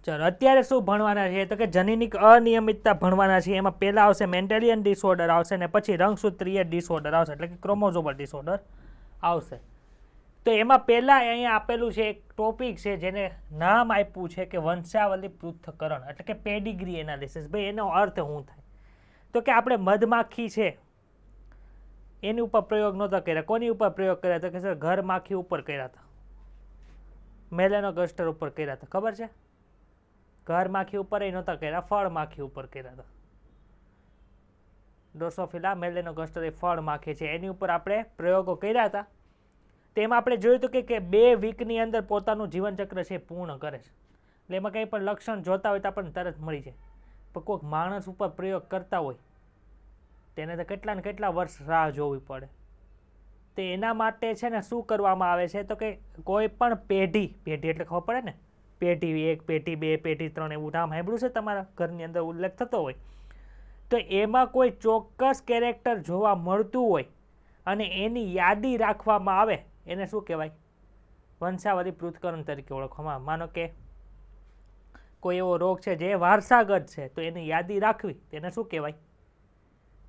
ચાલો અત્યારે શું ભણવાના છે તો કે જનીનિક અનિયમિતતા ભણવાના છે. એમાં પહેલા આવશે મેન્ટેલિયન ડિસઓર્ડર આવશે ને પછી રંગસૂત્રીય ડિસઓર્ડર આવશે, એટલે કે ક્રોમોઝોમલ ડિસઓર્ડર આવશે. તો એમાં પહેલા અહીંયા આપેલું છે એક ટોપિક છે જેને નામ આપ્યું છે કે વંશાવલી પૃથ્થકરણ, એટલે કે પેડિગ્રી એનાલિસિસ. ભાઈ એનો અર્થ શું થાય તો કે આપણે મધમાખી છે એની ઉપર પ્રયોગ નહોતા કર્યા. કોની ઉપર પ્રયોગ કર્યા તો કે સર ઘર માખી ઉપર કર્યા હતા, મેલેનોગાસ્ટર ઉપર કર્યા હતા. ખબર છે? ઘર માખી ઉપર એ નહોતા કર્યા, ફળ માખી ઉપર કર્યા હતા. ડ્રોસોફિલા મેલેનોગાસ્ટર એ ફળ માખી છે એની ઉપર આપણે પ્રયોગો કર્યા હતા. તેમાં આપણે જોયું હતું કે 2 વીકની અંદર પોતાનું જીવનચક્ર છે પૂર્ણ કરે છે. એટલે એમાં કંઈ પણ લક્ષણ જોતા હોય તો આપણને તરત મળી જાય. પણ કોઈક માણસ ઉપર પ્રયોગ કરતા હોય તેને તો કેટલા ને કેટલા વર્ષ રાહ જોવી પડે. તો એના માટે છે ને શું કરવામાં આવે છે તો કે કોઈ પણ પેઢી એટલે ખબર પડે ને, પેઢી 1, પેઢી 2, પેઢી 3 એવું નામ સાંભળ્યું છે તમારા ઘરની અંદર ઉલ્લેખ થતો હોય, તો એમાં કોઈ ચોક્કસ કેરેક્ટર જોવા મળતું હોય અને એની યાદી રાખવામાં આવે એને શું કહેવાય? વંશાવલી પૃથ્થકરણ તરીકે ઓળખવામાં. માનો કે કોઈ એવો રોગ છે જે વારસાગત છે તો એની યાદી રાખવી તેને શું કહેવાય?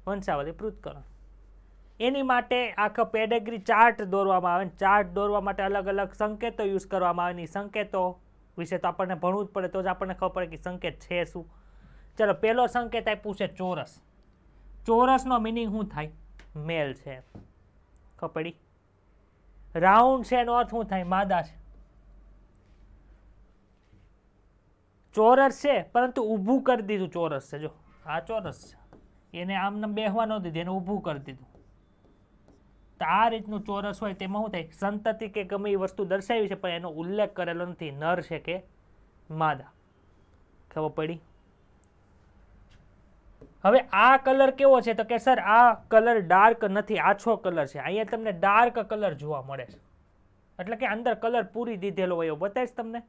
વંશાવલી પૃથ્થકરણ. એની માટે આખો પેડેગ્રી ચાર્ટ દોરવામાં આવે. ચાર્ટ દોરવા માટે અલગ અલગ સંકેતો યુઝ કરવામાં આવે. સંકેતો વિશે તો આપણને ભણવું જ પડે તો જ આપણને ખબર પડે કે સંકેત છે શું. ચલો પહેલો સંકેત આપ્યું છે ચોરસ. ચોરસનો મિનિંગ શું થાય? મેલ છે. ખબર પડી? રાઉન્ડ છે એનો અર્થ શું થાય? માદા છે. ચોરસ છે પરંતુ ઊભું કરી દીધું. ચોરસ છે, જો આ ચોરસ છે, એને આમને બેહવા ન દીધું, એને ઊભું કરી દીધું. તો આ રીતનું ચોરસ હોય તેમાં શું થાય? સંતતિ કે ગમે એ વસ્તુ દર્શાવી છે પણ એનો ઉલ્લેખ કરેલો નથી, નર છે કે માદા. ખબર પડી? હવે આ કલર કેવો છે તો કે સર આ કલર ડાર્ક નથી, આછો કલર છે. અહીંયા તમને ડાર્ક કલર જોવા મળે છે, એટલે કે અંદર કલર પૂરી દીધેલો હોય એવું બતાવીશ તમને.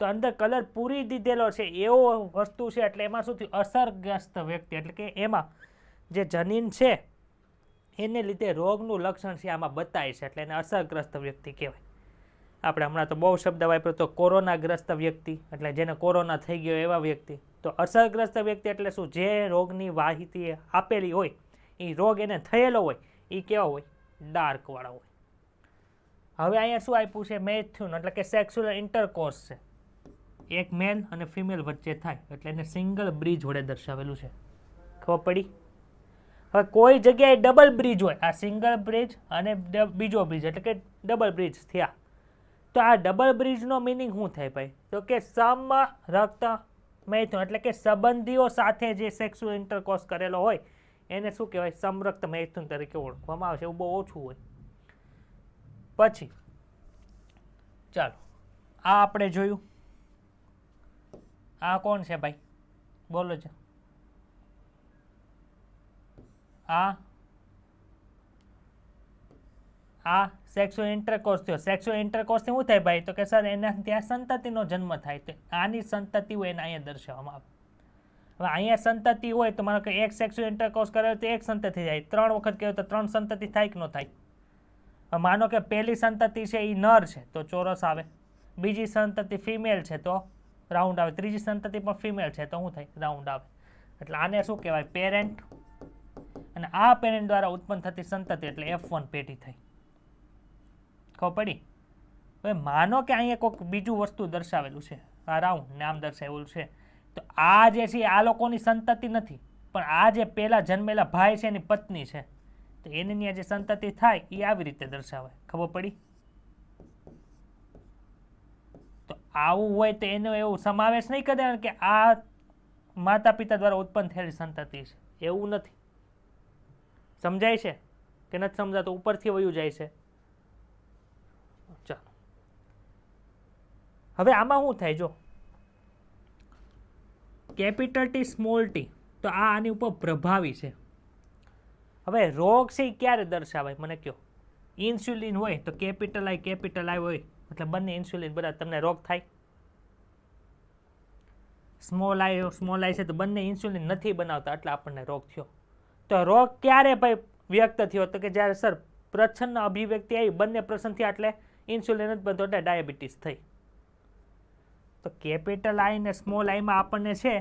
તો અંદર કલર પૂરી દીધેલો છે એવો વસ્તુ છે, એટલે એમાં શું થયું? અસરગ્રસ્ત વ્યક્તિ, એટલે કે એમાં જે જનીન છે એને લીધે રોગનું લક્ષણ છે આમાં બતાય છે, એટલે એને અસરગ્રસ્ત વ્યક્તિ કહેવાય. આપણે હમણાં તો બહુ શબ્દ વાપર્યો તો કોરોનાગ્રસ્ત વ્યક્તિ, એટલે જેને કોરોના થઈ ગયો એવા વ્યક્તિ. તો અસરગ્રસ્ત વ્યક્તિ એટલે શું? જે રોગની માહિતી આપેલી હોય એ રોગ એને થયેલો હોય એ કેવા હોય? ડાર્ક વાળા હોય. હવે અહીંયા શું આપ્યું છે? મેથ્યુન, એટલે કે સેક્સ્યુઅલ ઇન્ટરકોર્સ છે. એક મેલ અને ફિમેલ વચ્ચે થાય એટલે એને સિંગલ બ્રિજ વડે દર્શાવેલું છે. ખબર પડી? હવે કોઈ જગ્યાએ ડબલ બ્રિજ હોય, આ સિંગલ બ્રિજ અને બીજો બ્રિજ એટલે કે ડબલ બ્રિજ થયા. તો આ ડબલ બ્રિજનો મિનિંગ શું થાય ભાઈ? તો કે સમ રક્ત મૈથુન, એટલે કે સંબંધીઓ સાથે જે સેક્સ્યુઅલ ઇન્ટરકોર્સ કરેલો હોય એને શું કહેવાય? સમરક્ત મૈથુન તરીકે ઓળખવામાં આવે છે. એવું બહુ ઓછું હોય. પછી ચાલો આ આપણે જોયું. આ કોણ છે ભાઈ? બોલો છે. આ સેક્સ્યુઅલ ઇન્ટરકોર્સ થયો. સેક્સ્યુઅલ ઇન્ટરકોર્સથી શું થાય ભાઈ? તો કે સર એના ત્યાં સંતતિનો જન્મ થાય. તો આની સંતતિ હોય એને અહીંયા દર્શાવવામાં આવે. હવે અહીંયા સંતતિ હોય તો માનો કે એક સેક્સ્યુઅલ ઇન્ટરકોર્સ કરે તો એક સંતતિ થાય, 3 વખત કહ્યું તો 3 સંતતિ થાય કે ન થાય? માનો કે પહેલી સંતતિ છે એ નર છે તો ચોરસ આવે, બીજી સંતતિ ફિમેલ છે તો રાઉન્ડ આવે, ત્રીજી સંતતિ પણ ફિમેલ છે તો શું થાય? રાઉન્ડ આવે. એટલે આને શું કહેવાય? પેરેન્ટ. અને આ પેરેન્ટ દ્વારા ઉત્પન્ન થતી સંતતિ એટલે F1 પેઢી થઈ. ખબર પડી? હવે માનો કે અહીંયા કોઈક બીજું વસ્તુ દર્શાવેલું છે, આ રાઉન્ડ નામ દર્શાવેલું છે, તો આ જે છે આ લોકોની સંતતિ નથી, પણ આ જે પહેલા જન્મેલા ભાઈ છે એની પત્ની છે, તો એની જે સંતતિ થાય એ આવી રીતે દર્શાવાય. ખબર પડી? તો આવું હોય તો એનો એવું સમાવેશ નહીં કરે કે આ માતા પિતા દ્વારા ઉત્પન્ન થયેલી સંતતિ છે, એવું નથી. સમજાય છે કે નથી સમજાતું? ઉપરથી વયું જાય છે. ચાલો હવે આમાં શું થાય? જો કેપિટલ ટી સ્મોલ ટી, તો આ આની ઉપર પ્રભાવી છે. હવે રોગ છે એ ક્યારે દર્શાવાય મને કહો? ઇન્સ્યુલિન હોય તો કેપિટલ આઈ હોય એટલે બંને ઇન્સ્યુલિન બધા તમને રોગ થાય. સ્મોલ આઈ છે તો બંને ઇન્સ્યુલિન નથી બનાવતા એટલે આપણને રોગ થયો. તો રોગ ક્યારે ભાઈ વ્યક્ત થયો? તો કે જ્યારે સર પ્રચ્છન્ન અભિવ્યક્તિ આવી, બંને પ્રસન્ન થયા એટલે ઇન્સ્યુલિન જ બનતો એટલે ડાયાબિટીસ થઈ. તો કેપિટલ આઈ ને સ્મોલ આઈમાં આપણને છે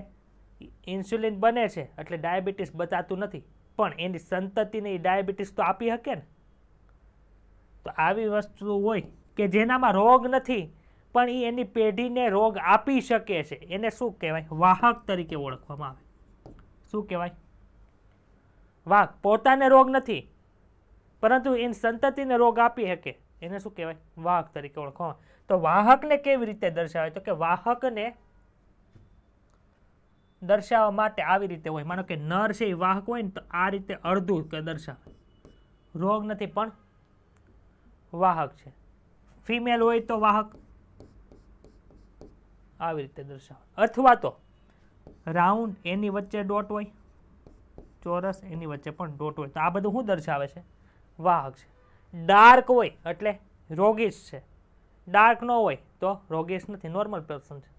ઇન્સ્યુલિન બને છે એટલે ડાયાબિટીસ બતાતું નથી, પણ એની સંતતિને ડાયાબિટીસ તો આપી શકે ને. તો આવી વસ્તુ હોય કે જેનામાં રોગ નથી પણ એ એની પેઢીને રોગ આપી શકે છે, એને શું કહેવાય? વાહક તરીકે ઓળખવામાં આવે. શું કહેવાય? વાહક. પોતાને રોગ નથી પરંતુ એની સંતતિને રોગ આપી શકે, એને શું કહેવાય? વાહક તરીકે ઓળખવામાં. તો વાહકને કેવી રીતે દર્શાવે? તો કે વાહકને દર્શાવવા માટે આવી રીતે હોય. માનો કે નર છે એ વાહક હોય ને તો આ રીતે અડધું કે દર્શાવે, રોગ નથી પણ વાહક છે. ફિમેલ હોય તો વાહક આવી રીતે દર્શાવે. અથવા તો રાઉન્ડ એની વચ્ચે ડોટ હોય, ચોરસ એની વચ્ચે પણ ડોટ હોય, તો આ બધું શું દર્શાવે છે? વાહક છે. ડાર્ક હોય એટલે રોગીશ છે, ડાર્ક ન હોય તો રોગીશ નથી, નોર્મલ પર્સન છે.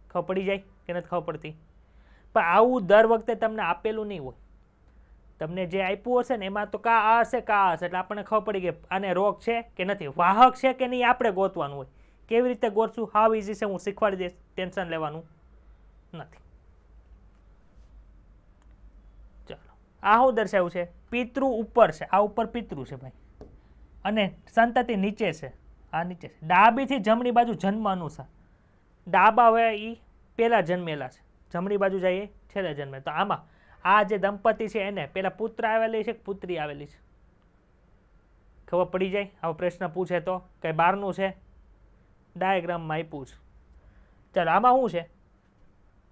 ખબર પડી જાય કે નથી ખબર પડતી? પણ આવું દર વખતે તમને આપેલું નહીં હોય. તમને જે આપ્યું હશે ને એમાં તો કા આ હશે કા આ હશે, એટલે આપણને ખબર પડી કે આને રોગ છે કે નથી, વાહક છે કે નહીં આપણે ગોતવાનું હોય. કેવી રીતે ગોતશું? હાવ ઇઝી છે, હું શીખવાડી દઈશ, ટેન્શન લેવાનું નથી. ચાલો, આ શું દર્શાવ્યું છે? પિતૃ ઉપર છે, આ ઉપર પિતૃ છે ભાઈ, અને સંતતિ નીચે છે, આ નીચે છે. ડાબીથી જમણી બાજુ જન્મ અનુસાર, ડાબા હોય એ પેલા જન્મેલા છે, જમણી બાજુ જઈએ છેલ્લે જન્મે. તો આમાં આ જે દંપતી છે એને પેલા પુત્ર આવેલી છે કે પુત્રી આવેલી છે? ખબર પડી જાય આવો પ્રશ્ન પૂછે તો? કઈ બહારનું છે? ડાયાગ્રામમાં આપ્યું છે. ચાલો, આમાં શું છે?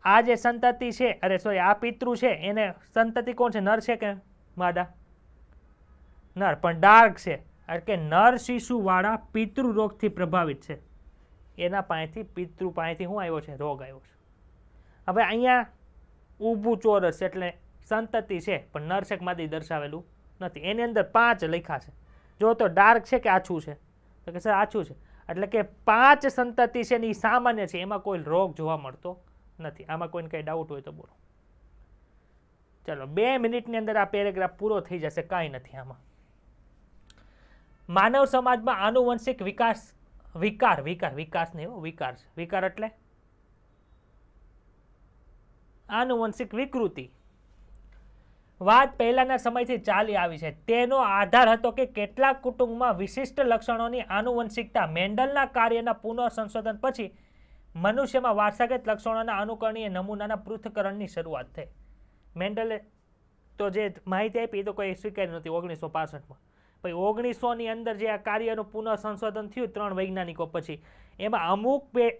આ જે સંતતિ છે, અરે સોરી, આ પિતૃ છે એને સંતતિ કોણ છે? નર છે કે માદા? નર, પણ ડાર્ક છે. એટલે કે નર શિશુ વાળા પિતૃ રોગથી પ્રભાવિત છે. એના પાસેથી પિતૃ પાસેથી શું આવ્યો છે? રોગ આવ્યો છે. હવે અહીંયા ઊભું ચોરસ એટલે સંતતિ છે પણ નર છે કે માદી દર્શાવેલું નથી. એની અંદર 5 લખ્યા છે. જો તો ડાર્ક છે કે આછું છે? તો કે સર આછું છે. એટલે કે 5 સંતતિ છે ને એ સામાન્ય છે, એમાં કોઈ રોગ જોવા મળતો નથી. આમાં કોઈને કઈ ડાઉટ હોય તો બોલો. ચલો, 2 મિનિટની અંદર આ પેરેગ્રાફ પૂરો થઈ જશે, કાંઈ નથી આમાં. માનવ સમાજમાં આનુવંશિક વિકાસ, વિકાર નહીં હો, વિકાર છે. વિકાર એટલે આનુવંશિક વિકૃતિ. વાત પહેલાના સમયથી ચાલી આવી છે. તેનો આધાર હતો કે કેટલાક કુટુંબમાં વિશિષ્ટ લક્ષણોની આનુવંશિકતા. મેન્ડલના કાર્યના પુનઃ સંશોધન પછી મનુષ્યમાં વારસાગત લક્ષણોના અનુકરણીય નમૂનાના પૃથ્થકરણની શરૂઆત થઈ. મેન્ડલે તો જે માહિતી આપી એ તો કોઈ સ્વીકાર્યું નથી 1965માં. પછી 1900ની અંદર જે આ કાર્યનું પુનઃ સંશોધન થયું 3 વૈજ્ઞાનિકો પછી, એમાં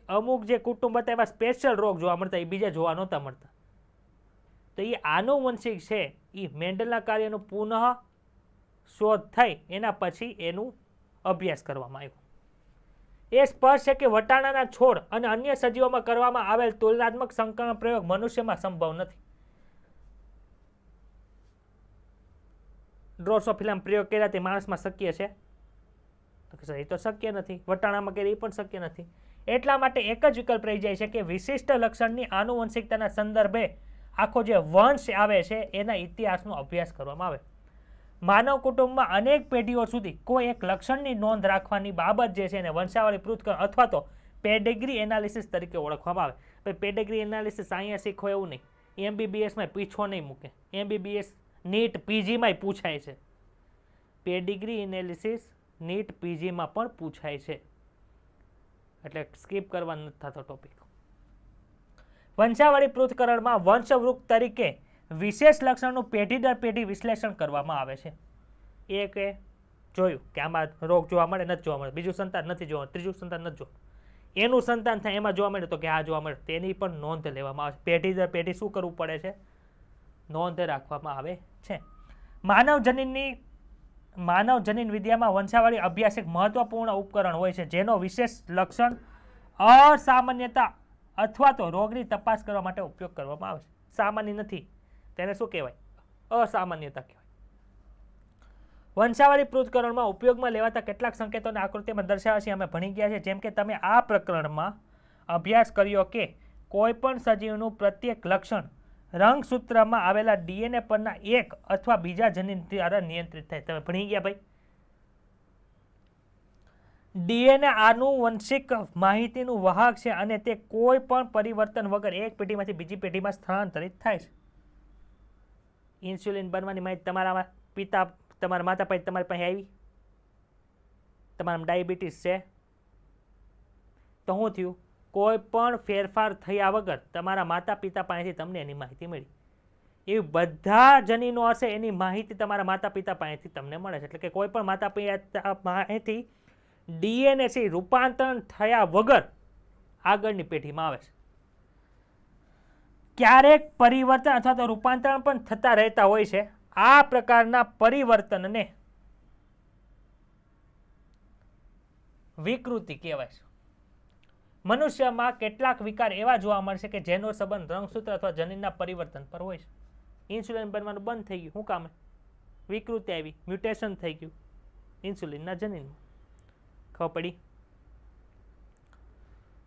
અમુક જે કુટુંબ હતા એમાં સ્પેશિયલ રોગ જોવા મળતા, એ બીજા જોવા નહોતા મળતા. તો એ આનુવંશિક છે, એ મેન્ડલના કાર્યનું પુનઃ શોધ થઈ એના પછી એનું અભ્યાસ કરવામાં આવ્યો. એ સ્પષ્ટ છે કે વટાણાના છોડ અને અન્ય સજીવોમાં કરવામાં આવેલ તુલનાત્મક સંકરણ પ્રયોગ મનુષ્યમાં સંભવ નથી. ડ્રોસોફિલામાં પ્રયોગ કર્યા તે માણસમાં શક્ય છે? તો એ તો શક્ય નથી. વટાણામાં કર્યા એ પણ શક્ય નથી. એટલા માટે એક જ વિકલ્પ રહી જાય છે કે વિશિષ્ટ લક્ષણની આનુવંશિકતાના સંદર્ભે આખો જે વંશ આવે છે એના ઇતિહાસનો અભ્યાસ કરવામાં આવે. માનવ કુટુંબમાં અનેક પેઢીઓ સુધી કોઈ એક લક્ષણની નોંધ રાખવાની બાબત જે છે એને વંશાવળી પૃથ્થકરણ અથવા તો પેડિગ્રી એનાલિસિસ તરીકે ઓળખવામાં આવે. ભાઈ, પેડિગ્રી એનાલિસિસ અહીંયા શીખો એવું નહીં, MBBSમાં પીછો નહીં મૂકે. MBBS નીટ પીજીમાં પૂછાય છે. પેડિગ્રી એનાલિસિસ નીટ પીજીમાં પણ પૂછાય છે, એટલે સ્કીપ કરવા નથી થતો ટોપિક. વંશાવળી પૃથ્થકરણમાં વંશવૃક્ષ તરીકે વિશેષ લક્ષણનું પેઢી દર પેઢી વિશ્લેષણ કરવામાં આવે છે. એક જોયું કે આમાં રોગ જોવા મળે, નથી જોવા મળે, બીજું સંતાન નથી જોવા, ત્રીજું સંતાન નથી જોવા, એનું સંતાન થાય એમાં જોવા મળે તો કે આ જોવા મળે, તેની પણ નોંધ લેવામાં આવે છે. પેઢી દર પેઢી શું કરવું પડે છે? નોંધ રાખવામાં આવે છે. માનવ જનીન વિદ્યામાં વંશાવળી અભ્યાસ એક મહત્વપૂર્ણ ઉપકરણ હોય છે જેનો વિશેષ લક્ષણ, અસામાન્યતા અથવા તો રોગની તપાસ કરવા માટે ઉપયોગ કરવામાં આવે છે. સામાન્ય નથી તેને શું કહેવાય? અસામાન્યતા કહેવાય. વંશાવળી પૃથ્થકરણમાં ઉપયોગમાં લેવાતા કેટલાક સંકેતોને આકૃતિમાં દર્શાવ્યા છે અમે ભણી ગયા છે. જેમ કે તમે આ પ્રકરણમાં અભ્યાસ કર્યો કે કોઈ પણ સજીવનું પ્રત્યેક લક્ષણ રંગસૂત્રમાં આવેલા DNA પરના એક અથવા બીજા જનીન દ્વારા નિયંત્રિત થાય. તમે ભણી ગયા ભાઈ? ડીએનએ આનુવંશિક માહિતીનું વાહક છે અને તે કોઈ પણ પરિવર્તન વગર એક પેઢીમાંથી બીજી પેઢીમાં સ્થળાંતરિત થાય છે. ઇન્સ્યુલિન બનવાની માહિતી તમારા માતા પાસે તમારી પાસે આવી, તમારામાં ડાયાબિટીસ છે, તો શું થયું? કોઈ પણ ફેરફાર થયા વગર તમારા માતા પિતા પાસેથી તમને એની માહિતી મળી. એવી બધા જનીનો હશે એની માહિતી તમારા માતા પિતા પાસેથી તમને મળે છે. એટલે કે કોઈ પણ માતા પિતા પાસેથી ડીએનએ છે રૂપાંતરણ થયા વગર આગળની પેઢીમાં આવે છે. ક્યારેક પરિવર્તન અથવા તો રૂપાંતરણ પણ થતા રહેતા હોય છે. આ પ્રકારના પરિવર્તનને વિકૃતિ કહેવાય છે. મનુષ્યમાં કેટલાક વિકાર એવા જોવા મળશે કે જેનો સંબંધ રંગસૂત્ર અથવા જનીનના પરિવર્તન પર હોય છે. ઇન્સ્યુલિન બનવાનું બંધ થઈ ગયું, શું કામે? વિકૃતિ આવી, મ્યુટેશન થઈ ગયું ઇન્સ્યુલિનના જનીનમાં. ખબર પડી?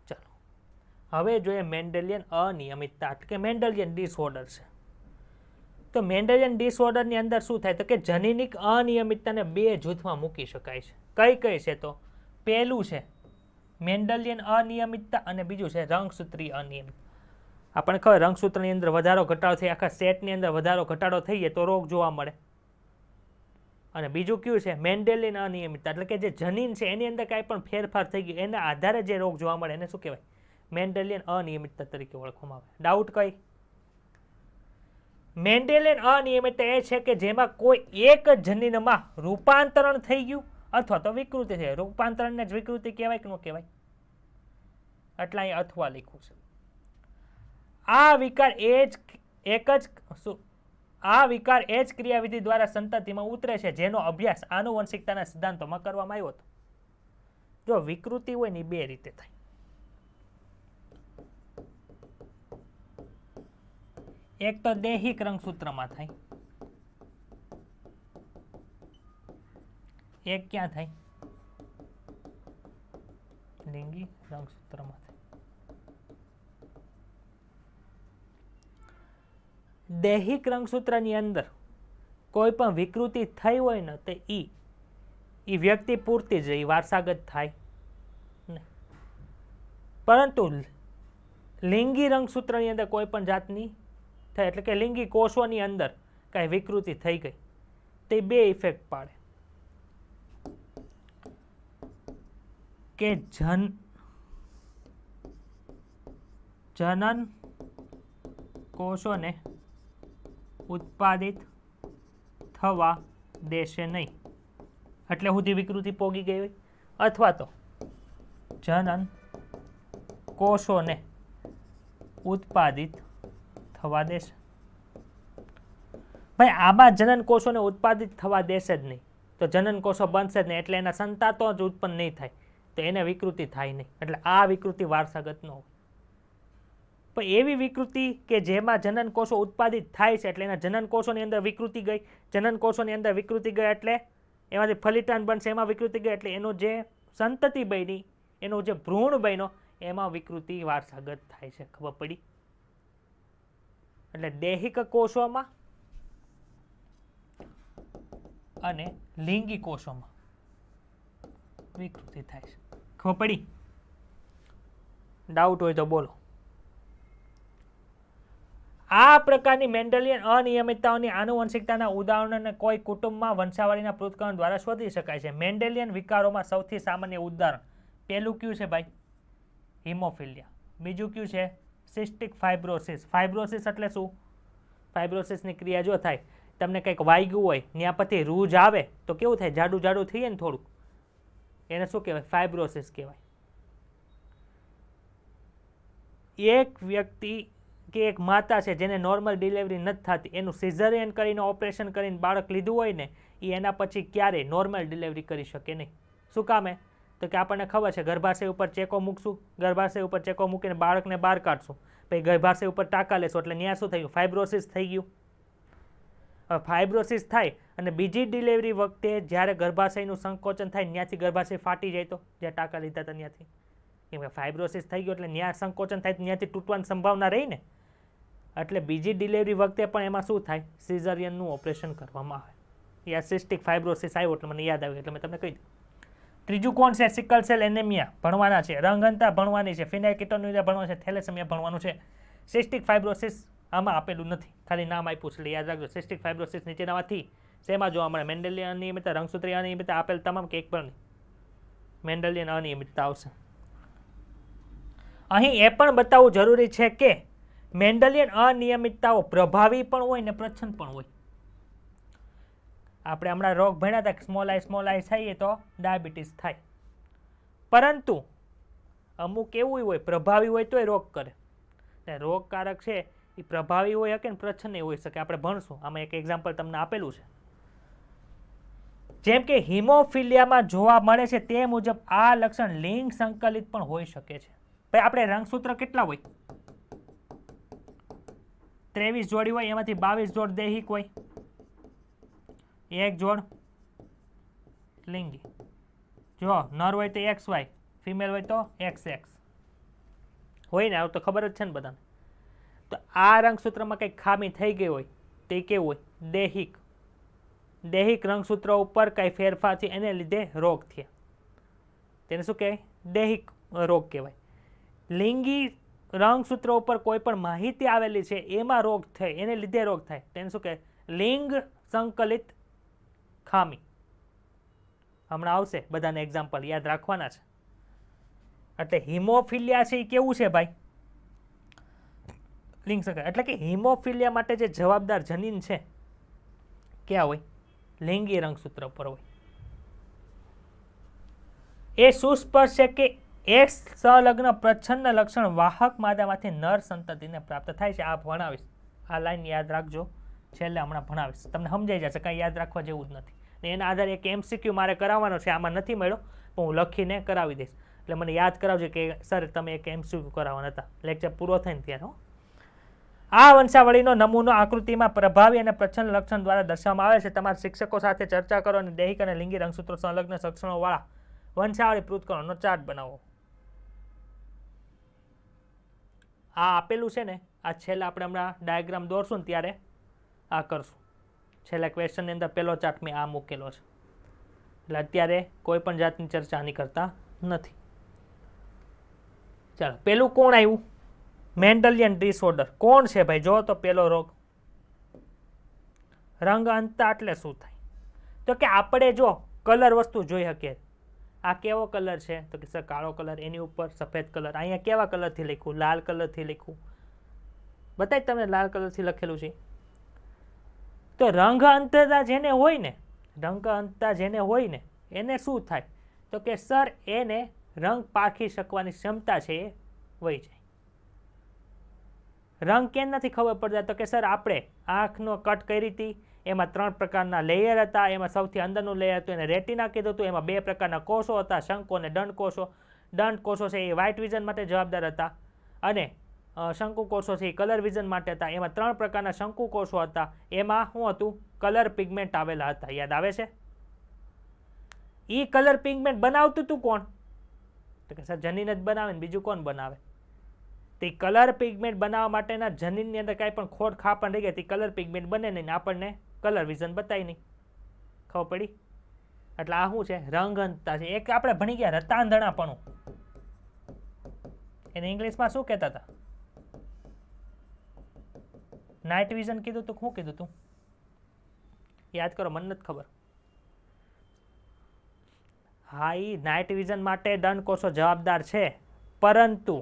ચાલો હવે જોઈએ મેન્ડેલિયન અનિયમિતતા કે મેન્ડેલિયન ડિસઓર્ડર છે. તો મેન્ડેલિયન ડિસઓર્ડરની અંદર શું થાય? તો કે જનીનિક અનિયમિતતાને બે જૂથમાં મૂકી શકાય છે. કઈ કઈ છે? તો પહેલું છે મેન્ડેલિયન અનિયમિતતા અને બીજું છે રંગસૂત્રીય અનિયમિતતા. આપણને ખબર રંગસૂત્રની અંદર વધારો ઘટાડો થઈ, આખા સેટની અંદર વધારો ઘટાડો થઈ જાય તો રોગ જોવા મળે. અને બીજું કયું છે? મેન્ડેલિયન અનિયમિતતા, એટલે કે જે જનીન છે એની અંદર કાંઈ પણ ફેરફાર થઈ ગયો એના આધારે જે રોગ જોવા મળે એને શું કહેવાય? મેન્ડેલિયન અનિયમિતતા તરીકે ઓળખવામાં આવે. ડાઉટ કઈ? મેન્ડેલિયન અનિયમિતતા એ છે કે જેમાં કોઈ એક જનીનમાં રૂપાંતરણ થઈ ગયું અથવા તો વિકૃતિ થઈ. રૂપાંતરણને જ વિકૃતિ કહેવાય કે ન કહેવાય? એટલે અહીં અથવા લખ્યું છે. આ વિકાર એ જ ક્રિયાવિધિ દ્વારા સંતતિમાં ઉતરે છે જેનો અભ્યાસ આનુવંશિકતાના સિદ્ધાંતોમાં કરવામાં આવ્યો હતો. જો વિકૃતિ હોય ને બે રીતે થાય. એક તો દૈહિક રંગસૂત્રમાં થાય, એક ક્યાં થાય? લિંગી રંગસૂત્રમાં થાય. દૈહિક રંગસૂત્રની અંદર કોઈ પણ વિકૃતિ થઈ હોય ને તો ઈ વ્યક્તિ પૂરતી જ વારસાગત થાય ને. પરંતુ લિંગી રંગસૂત્રની અંદર કોઈ પણ જાતની થાય, એટલે કે લિંગી કોષોની અંદર કાંઈ વિકૃતિ થઈ ગઈ તે બે ઇફેક્ટ પાડે કે જનન કોષોને ઉત્પાદિત થવા દેશે નહીં, એટલે સુધી વિકૃતિ પોગી ગઈ હોય, અથવા તો જનન કોષોને ઉત્પાદિત થવા દેશે. ભાઈ આમાં જનન કોષોને ઉત્પાદિત થવા દેશે જ નહીં તો જનન કોષો બનશે જ નહીં, એટલે એના સંતાતો જ ઉત્પન્ન નહીં થાય તો એને વિકૃતિ થાય નહીં. એટલે આ વિકૃતિ વારસાગત ન હોય. પણ એવી વિકૃતિ કે જેમાં જનન કોષો ઉત્પાદિત થાય છે એટલે એના જનન કોષોની અંદર વિકૃતિ ગઈ, જનન કોષોની અંદર વિકૃતિ ગઈ એટલે એમાંથી ફલિતાંડ બનશે, એમાં વિકૃતિ ગઈ એટલે એનો જે સંતતિ બની, એનો જે ભ્રૂણ બન્યો એમાં વિકૃતિ વારસાગત થાય છે. ખબર પડી? એટલે દૈહિક કોષોમાં અને લિંગી કોષોમાં વિકૃતિ થાય છે. ખબર પડી? ડાઉટ હોય તો બોલો. આ પ્રકારની મેન્ડેલિયન અનિયમિતતાઓની આનુવંશિકતાના ઉદાહરણોને કોઈ કુટુંબમાં વંશાવળીના પૃથ્થકરણ દ્વારા શોધી શકાય છે. મેન્ડેલિયન વિકારોમાં સૌથી સામાન્ય ઉદાહરણ પહેલું કયું છે ભાઈ? હિમોફિલિયા. બીજું કયું છે? Cystic fibrosis. ફાઇબ્રોસિસ એટલે શું? ફાઇબ્રોસિસની ક્રિયા જો થાય, તમને કંઈક વાગ્યું હોય ત્યાં પછી રૂજ આવે તો કેવું થાય? જાડું જાડું થઈએ ને થોડુંક, એને શું કહેવાય? ફાઇબ્રોસિસ કહેવાય. એક વ્યક્તિ કે એક માતા છે જેને નોર્મલ ડિલિવરી નથી થતી, એનું સિઝેરિયન કરીને ઓપરેશન કરીને બાળક લીધું હોય ને, એ એના પછી ક્યારેય નોર્મલ ડિલિવરી કરી શકે નહીં. શું કામે? તો કે આપણને ખબર છે ગર્ભાશય ઉપર ચેકો મૂકશું, ગર્ભાશય ઉપર ચેકો મૂકીને બાળકને બહાર કાઢશું, પછી ગર્ભાશય ઉપર ટાંકા લેશું, એટલે ત્યાં શું થયું? ફાઇબ્રોસિસ થઈ ગયું. હવે ફાઇબ્રોસિસ થાય અને બીજી ડિલિવરી વખતે જ્યારે ગર્ભાશયનું સંકોચન થાય ત્યાંથી ગર્ભાશય ફાટી જાય તો, જ્યાં ટાંકા લીધા હતા ત્યાંથી, કેમ કે ફાઇબ્રોસિસ થઈ ગયો એટલે ત્યાં સંકોચન થાય ત્યાંથી તૂટવાની સંભાવના રહી ને. એટલે બીજી ડિલિવરી વખતે પણ એમાં શું થાય? સિઝેરિયનનું ઓપરેશન કરવામાં આવે. યા સિસ્ટિક ફાઇબ્રોસિસ આવ્યો એટલે મને યાદ આવ્યું એટલે મેં તમને કહી દીધું. ત્રીજું કોણ છે? સિકલ સેલ એનેમિયા ભણવાના છે, રંગહંતા ભણવાની છે, ફિનાઇલકેટોન્યુરિયા ભણવાનું છે, થેલેસેમિયા ભણવાનું છે, સિસ્ટિક ફાઇબ્રોસિસ આમાં આપેલું નથી, ખાલી નામ આપ્યું છે એટલે યાદ રાખજો. સિસ્ટિક ફાઇબ્રોસિસ નીચેનામાંથી શેમાં જોવા મળે? મેન્ડેલિયન અનિયમિતતા, રંગસૂત્રીય અનિયમિતતા, આપેલ તમામ કે એક પણ નહીં? મેન્ડેલિયન અનિયમિતતા આવશે. અહીં એ પણ બતાવવું જરૂરી છે કે મેન્ડેલિયન અનિયમિતતાઓ પ્રભાવી પણ હોય ને પ્રચ્છન્ન પણ હોય. આપણે હમણાં રોગ ભણ્યા હતા કે સ્મોલ આઈ થઈએ તો ડાયાબિટીસ થાય, પરંતુ અમુક એવું હોય પ્રભાવી હોય તોય રોગ કરે. રોગકારક છે એ પ્રભાવી હોય શકે ને પ્રચ્છન્ન હોઈ શકે. આપણે ભણશું, આમાં એક એક્ઝામ્પલ તમને આપેલું છે. જેમ કે હિમોફિલિયામાં જોવા મળે છે તે મુજબ આ લક્ષણ લિંગ સંકલિત પણ હોઈ શકે છે. ભાઈ આપણે રંગસૂત્ર કેટલા હોય? 23 જોડી હોય, એમાંથી 22 જોડ દૈહિક હોય, એક જોડ લિંગી. જો નર હોય તો XY, ફિમેલ હોય તો XX હોય ને, આવું તો ખબર જ છે ને બધાને. તો આ રંગસૂત્રમાં કંઈક ખામી થઈ ગઈ હોય તે કેવું હોય? દૈહિક. દૈહિક રંગસૂત્ર ઉપર કઈ ફેરફાર છે એને લીધે રોગ થયા, તેને શું કહેવાય? દૈહિક રોગ કહેવાય. લિંગી રંગસૂત્ર ઉપર કોઈ પણ માહિતી આવેલી છે એમાં રોગ થાય, એને લીધે રોગ થાય, તેને શું કહેવાય? લિંગ સંકલિત ખામી. હમણાં આવશે, બધાને એક્ઝામ્પલ યાદ રાખવાના છે. એટલે હિમોફિલિયા છે એ કેવું છે ભાઈ? લિંગ સંકલિત. એટલે કે હિમોફિલિયા માટે જે જવાબદાર જનીન છે ક્યાં હોય? લિંગી રંગસૂત્ર પર હોય. એ સુસ્પષ્ટ છે કે એક સંલગ્ન પ્રચ્છન્ન લક્ષણ વાહક માદામાંથી નર સંતતિને પ્રાપ્ત થાય છે. આ ભણાવીશ, આ લાઈન યાદ રાખજો, છેલ્લે હમણાં ભણાવીશ, તમને સમજાઈ જશે, કંઈ યાદ રાખવા જેવું જ નથી. એના આધારે એક MCQ મારે કરાવવાનો છે, આમાં નથી મળ્યો પણ હું લખીને કરાવી દઈશ. એટલે મને યાદ કરાવજો કે સર તમે એક MCQ કરાવવાના હતા, લેક્ચર પૂરો થઈને ત્યારે. આ વંશાવળીનો નમૂનો આકૃતિમાં પ્રભાવી અને પ્રચ્છન્ન લક્ષણ દ્વારા દર્શાવવામાં આવે છે. તમારા શિક્ષકો સાથે ચર્ચા કરો અને દૈહિક અને લિંગી રંગસૂત્રો સંલગ્ન લક્ષણોવાળા વંશાવળી પૃથ્થકરણનો ચાર્ટ બનાવો. આ આપેલું છે ને, આ છેલ્લે આપણે હમણાં ડાયાગ્રામ દોરશું ને ત્યારે આ કરશું. છેલ્લા ક્વેશ્ચનની અંદર પહેલો ચાર્ટ મેં આ મૂકેલો છે. એટલે અત્યારે કોઈ પણ જાતની ચર્ચા આની કરતા નથી. ચાલો, પેલું કોણ આવ્યું? Mendelian disorder. કોણ છે ભાઈ? જો તો પેલો રોગ રંગહંતા એટલે શું થાય? તો કે આપણે જો કલર વસ્તુ જોઈ શકીએ. આ કેવો કલર છે? તો કે સર કાળો કલર, એની ઉપર સફેદ કલર. અહીંયા કેવા કલરથી લખ્યું? લાલ કલરથી લખ્યું. બતાય તમને લાલ કલરથી લખેલું છે. તો રંગહંતા જેને હોય ને, રંગહંતા જેને હોય ને એને શું થાય? તો કે સર એને રંગ પારખી શકવાની ક્ષમતા છે એ વહી જાય. રંગ કેમ નથી ખબર પડતા? તો કે સર આપણે આંખનો કટ કરી હતી, એમાં 3 પ્રકારના લેયર હતા, એમાં સૌથી અંદરનું લેયર હતું એને રેટિના કીધું હતું, એમાં 2 પ્રકારના કોષો હતા, શંકુ અને દંડ કોષો. દંડ કોષો છે એ વ્હાઇટ વિઝન માટે જવાબદાર હતા, અને શંકુ કોષો છે એ કલર વિઝન માટે હતા. એમાં 3 પ્રકારના શંકુ કોષો હતા, એમાં શું હતું? કલર પિગમેન્ટ આવેલા હતા. યાદ આવે છે? એ કલર પિગમેન્ટ બનાવતું હતું કોણ? તો કે સર જનીન જ બનાવે ને, બીજું કોણ બનાવે? તે કલર પિગમેન્ટ બનાવવા માટેના જનીનની અંદર કાંઈ પણ ખોટ ખાપણ રહી ગઈ, તે કલર પિગમેન્ટ બને નહીં, આપણને કલર વિઝન બતાવી નહીં. ખબર પડી? એટલે આ શું છે? રંગહંતા છે. એક આપણે ભણી ગયા રતાંધણાપણું, એને ઇંગ્લિશમાં શું કહેતા હતા? નાઇટ વિઝન કીધું તું. શું કીધું તું? યાદ કરો, મને નથી ખબર. હા, એ નાઇટ વિઝન માટે દંડ કોષો જવાબદાર છે, પરંતુ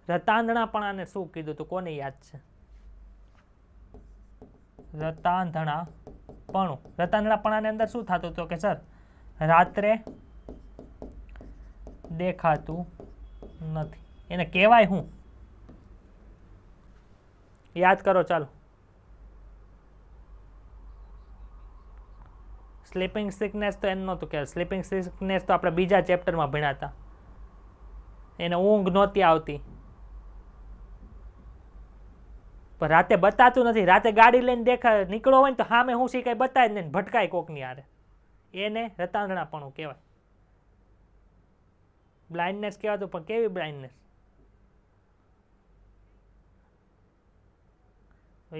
રતાંધણાપણાને શું કીધું તું? કોને યાદ છે? રતાંધણાપણું. રતાંધણાપણાની અંદર શું થતું હતું કે સર રાત્રે દેખાતું નથી. એને કહેવાય શું? યાદ કરો. ચાલો, સ્લીપિંગ સિકનેસ તો એનું નહોતું કહેવાય. સ્લીપિંગ સિકનેસ તો આપણે બીજા ચેપ્ટરમાં ભણ્યા હતા. એને ઊંઘ નહોતી આવતી, પણ રાતે બતાતું નથી. રાતે ગાડી લઈને નીકળો હોય ને તો સામે હું કંઈ બતાય જ નહીં, ભટકાય કોકની હારે. એને રતાંધણાપણું કહેવાય. બ્લાઇન્ડનેસ કહેવાતું, પણ કેવી બ્લાઇન્ડનેસ?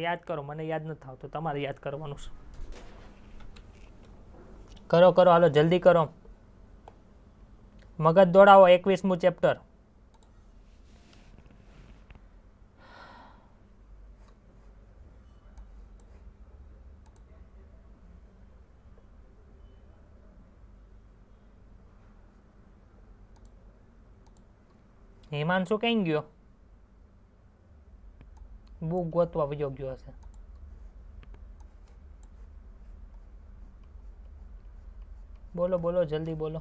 યાદ કરો, મને યાદ નથી આવતું, તમારે યાદ કરવાનું છે. કરો કરો, હાલો જલ્દી કરો. મગજ દોડાવો 21મું ચેપ્ટર. હિમાંશુ કઈ ગયો? બુક ગોતવા વયો ગયો હશે. બોલો બોલો, જલ્દી બોલો.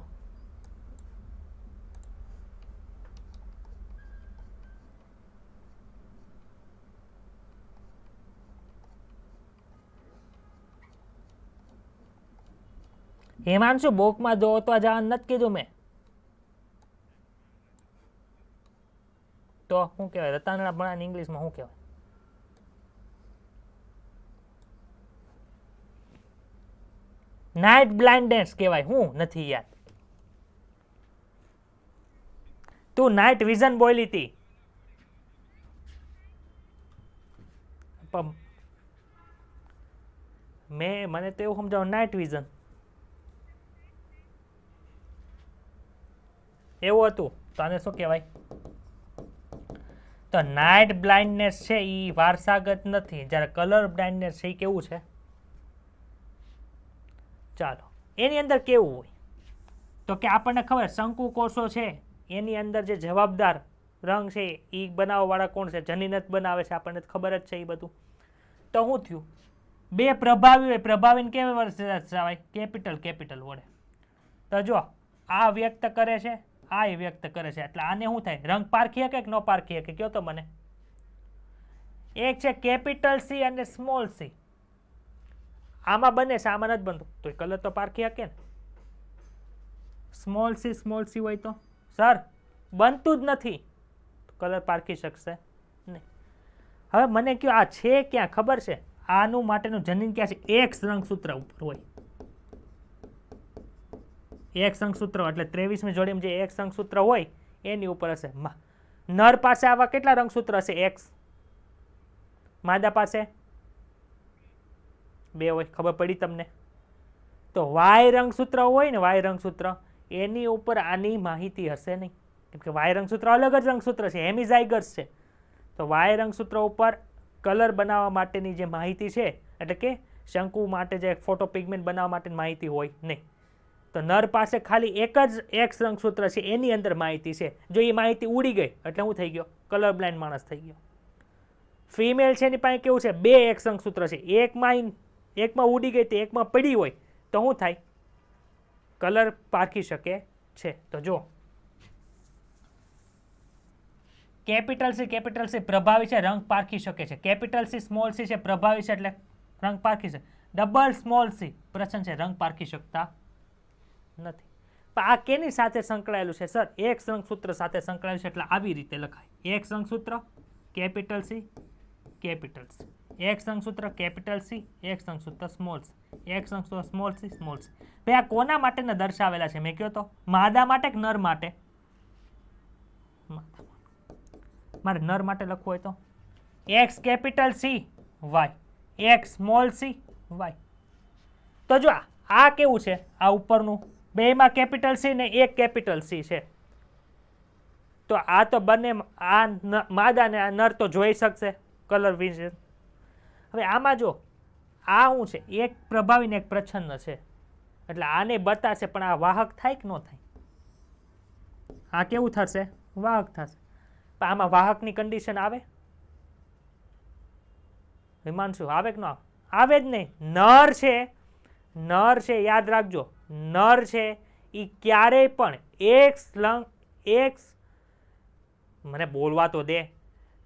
હિમાંશુ બુકમાં જોતવા જવાનું નથી કીધું મેં. તો શું કહેવાય? રતાંગણા ભણાને ઇંગ્લિશમાં શું કહેવાય? નાઇટ બ્લાઇન્ડનેસ કહેવાય. હું નથી યાદ. તું નાઇટ વિઝન બોલી હતી. મને તો એવું સમજાવ નાઇટ વિઝન એવું હતું. તો આને શું કહેવાય? તો નાઇટ બ્લાઇન્ડનેસ છે એ વારસાગત નથી, જ્યારે કલર બ્લાઇન્ડનેસ છે એ કેવું છે? ચાલો, એની અંદર કેવું હોય તો કે આપણને ખબર શંકુ કોષો છે એની અંદર જે જવાબદાર રંગ છે એ બનાવવાવાળા કોણ છે? જનીનત બનાવે છે, આપણને ખબર જ છે એ બધું. તો શું થયું? બે પ્રભાવી હોય, પ્રભાવીને કેવી વડે દર્શાવાય? કેપિટલ વડે. તો જો આ વ્યક્ત કરે છે, આ વ્યક્ત કરે છે, એટલે આને શું થાય? રંગ પારખી શકે કે ન પારખી શકે? કયો તો મને. એક છે કેપિટલ સી અને સ્મોલ સી. આમાં બને છે, આમાં નથી બનતું, તો કલર તો પારખી શકે ને. સ્મોલ સી હોય તો સર બનતું જ નથી, કલર પારખી શકશે નહીં. હવે મને કયો આ છે ક્યાં? ખબર છે આનું માટેનું જનીન ક્યાં છે? એક્સ રંગસૂત્ર ઉપર હોય. એક રંગસૂત્ર એટલે 23મી જોડીમાં જે એક રંગસૂત્ર હોય એની ઉપર હશે. નર પાસે આવા કેટલા રંગસૂત્ર હશે? એક્સ. માદા પાસે 2 હોય. ખબર પડી તમને? તો વાય રંગસૂત્ર હોય ને, વાય રંગસૂત્ર એની ઉપર આની માહિતી હશે નહીં, કેમ કે વાય રંગસૂત્ર અલગ જ રંગસૂત્ર છે, હેમિઝાઇગસ છે. તો વાય રંગસૂત્ર ઉપર કલર બનાવવા માટેની જે માહિતી છે, એટલે કે શંકુ માટે જે ફોટોપિગમેન્ટ બનાવવા માટેની માહિતી હોય નહીં. તો નર પાસે ખાલી એક જ એક્સ રંગસૂત્ર છે, એની અંદર માહિતી છે. જો એ માહિતી ઉડી ગઈ એટલે શું થઈ ગયો? કલર બ્લાઇન્ડ માણસ થઈ ગયો. ફિમેલ છે એની પાસે કેવું છે? 2 એક્સ રંગસૂત્ર છે, એકમાં ઉડી ગઈ તો એકમાં પડી હોય તો શું થાય? કલર પારખી શકે છે. તો જો કેપિટલ સી પ્રભાવી છે, રંગ પારખી શકે છે. કેપિટલ સી સ્મોલ સી છે, પ્રભાવી છે એટલે રંગ પારખી શકે. ડબલ સ્મોલ સી પ્રશ્ન છે, રંગ પારખી શકતા નથી. પણ આ કેની સાથે સંકળાયેલું છે? સર એક રંગસૂત્ર સાથે સંકળાયેલું છે, એટલે આવી રીતે લખાય. એક રંગસૂત્ર કેપિટલ સી, એક રંગસૂત્ર કેપિટલ સી, એક રંગસૂત્ર સ્મોલ સી, એક રંગસૂત્ર સ્મોલ સી. ભાઈ આ કોના માટે દર્શાવેલા છે? મેં કહ્યું તો માદા માટે કે નર માટે? મારે નર માટે લખવું હોય તો X capital C Y, X small C Y. તો જો આ કેવું છે? આ ઉપરનું બેમાં કેપિટલ સી ને એક કેપિટલ સી છે, તો આ તો બંને આ માદા ને આ નર તો જોઈ શકશે કલર વિઝન. હવે આમાં જો આ શું છે? એક પ્રભાવી ને એક પ્રચ્છન્ન છે, એટલે આને બતાશે, પણ આ વાહક થાય કે ન થાય? આ કેવું થશે? વાહક થશે. પણ આમાં વાહકની કન્ડિશન આવે? હિમાંશુ આવે કે ન આવે? આવે જ નહીં. નર છે યાદ રાખજો, નર છે એ ક્યારેય પણ મને બોલવા તો દે.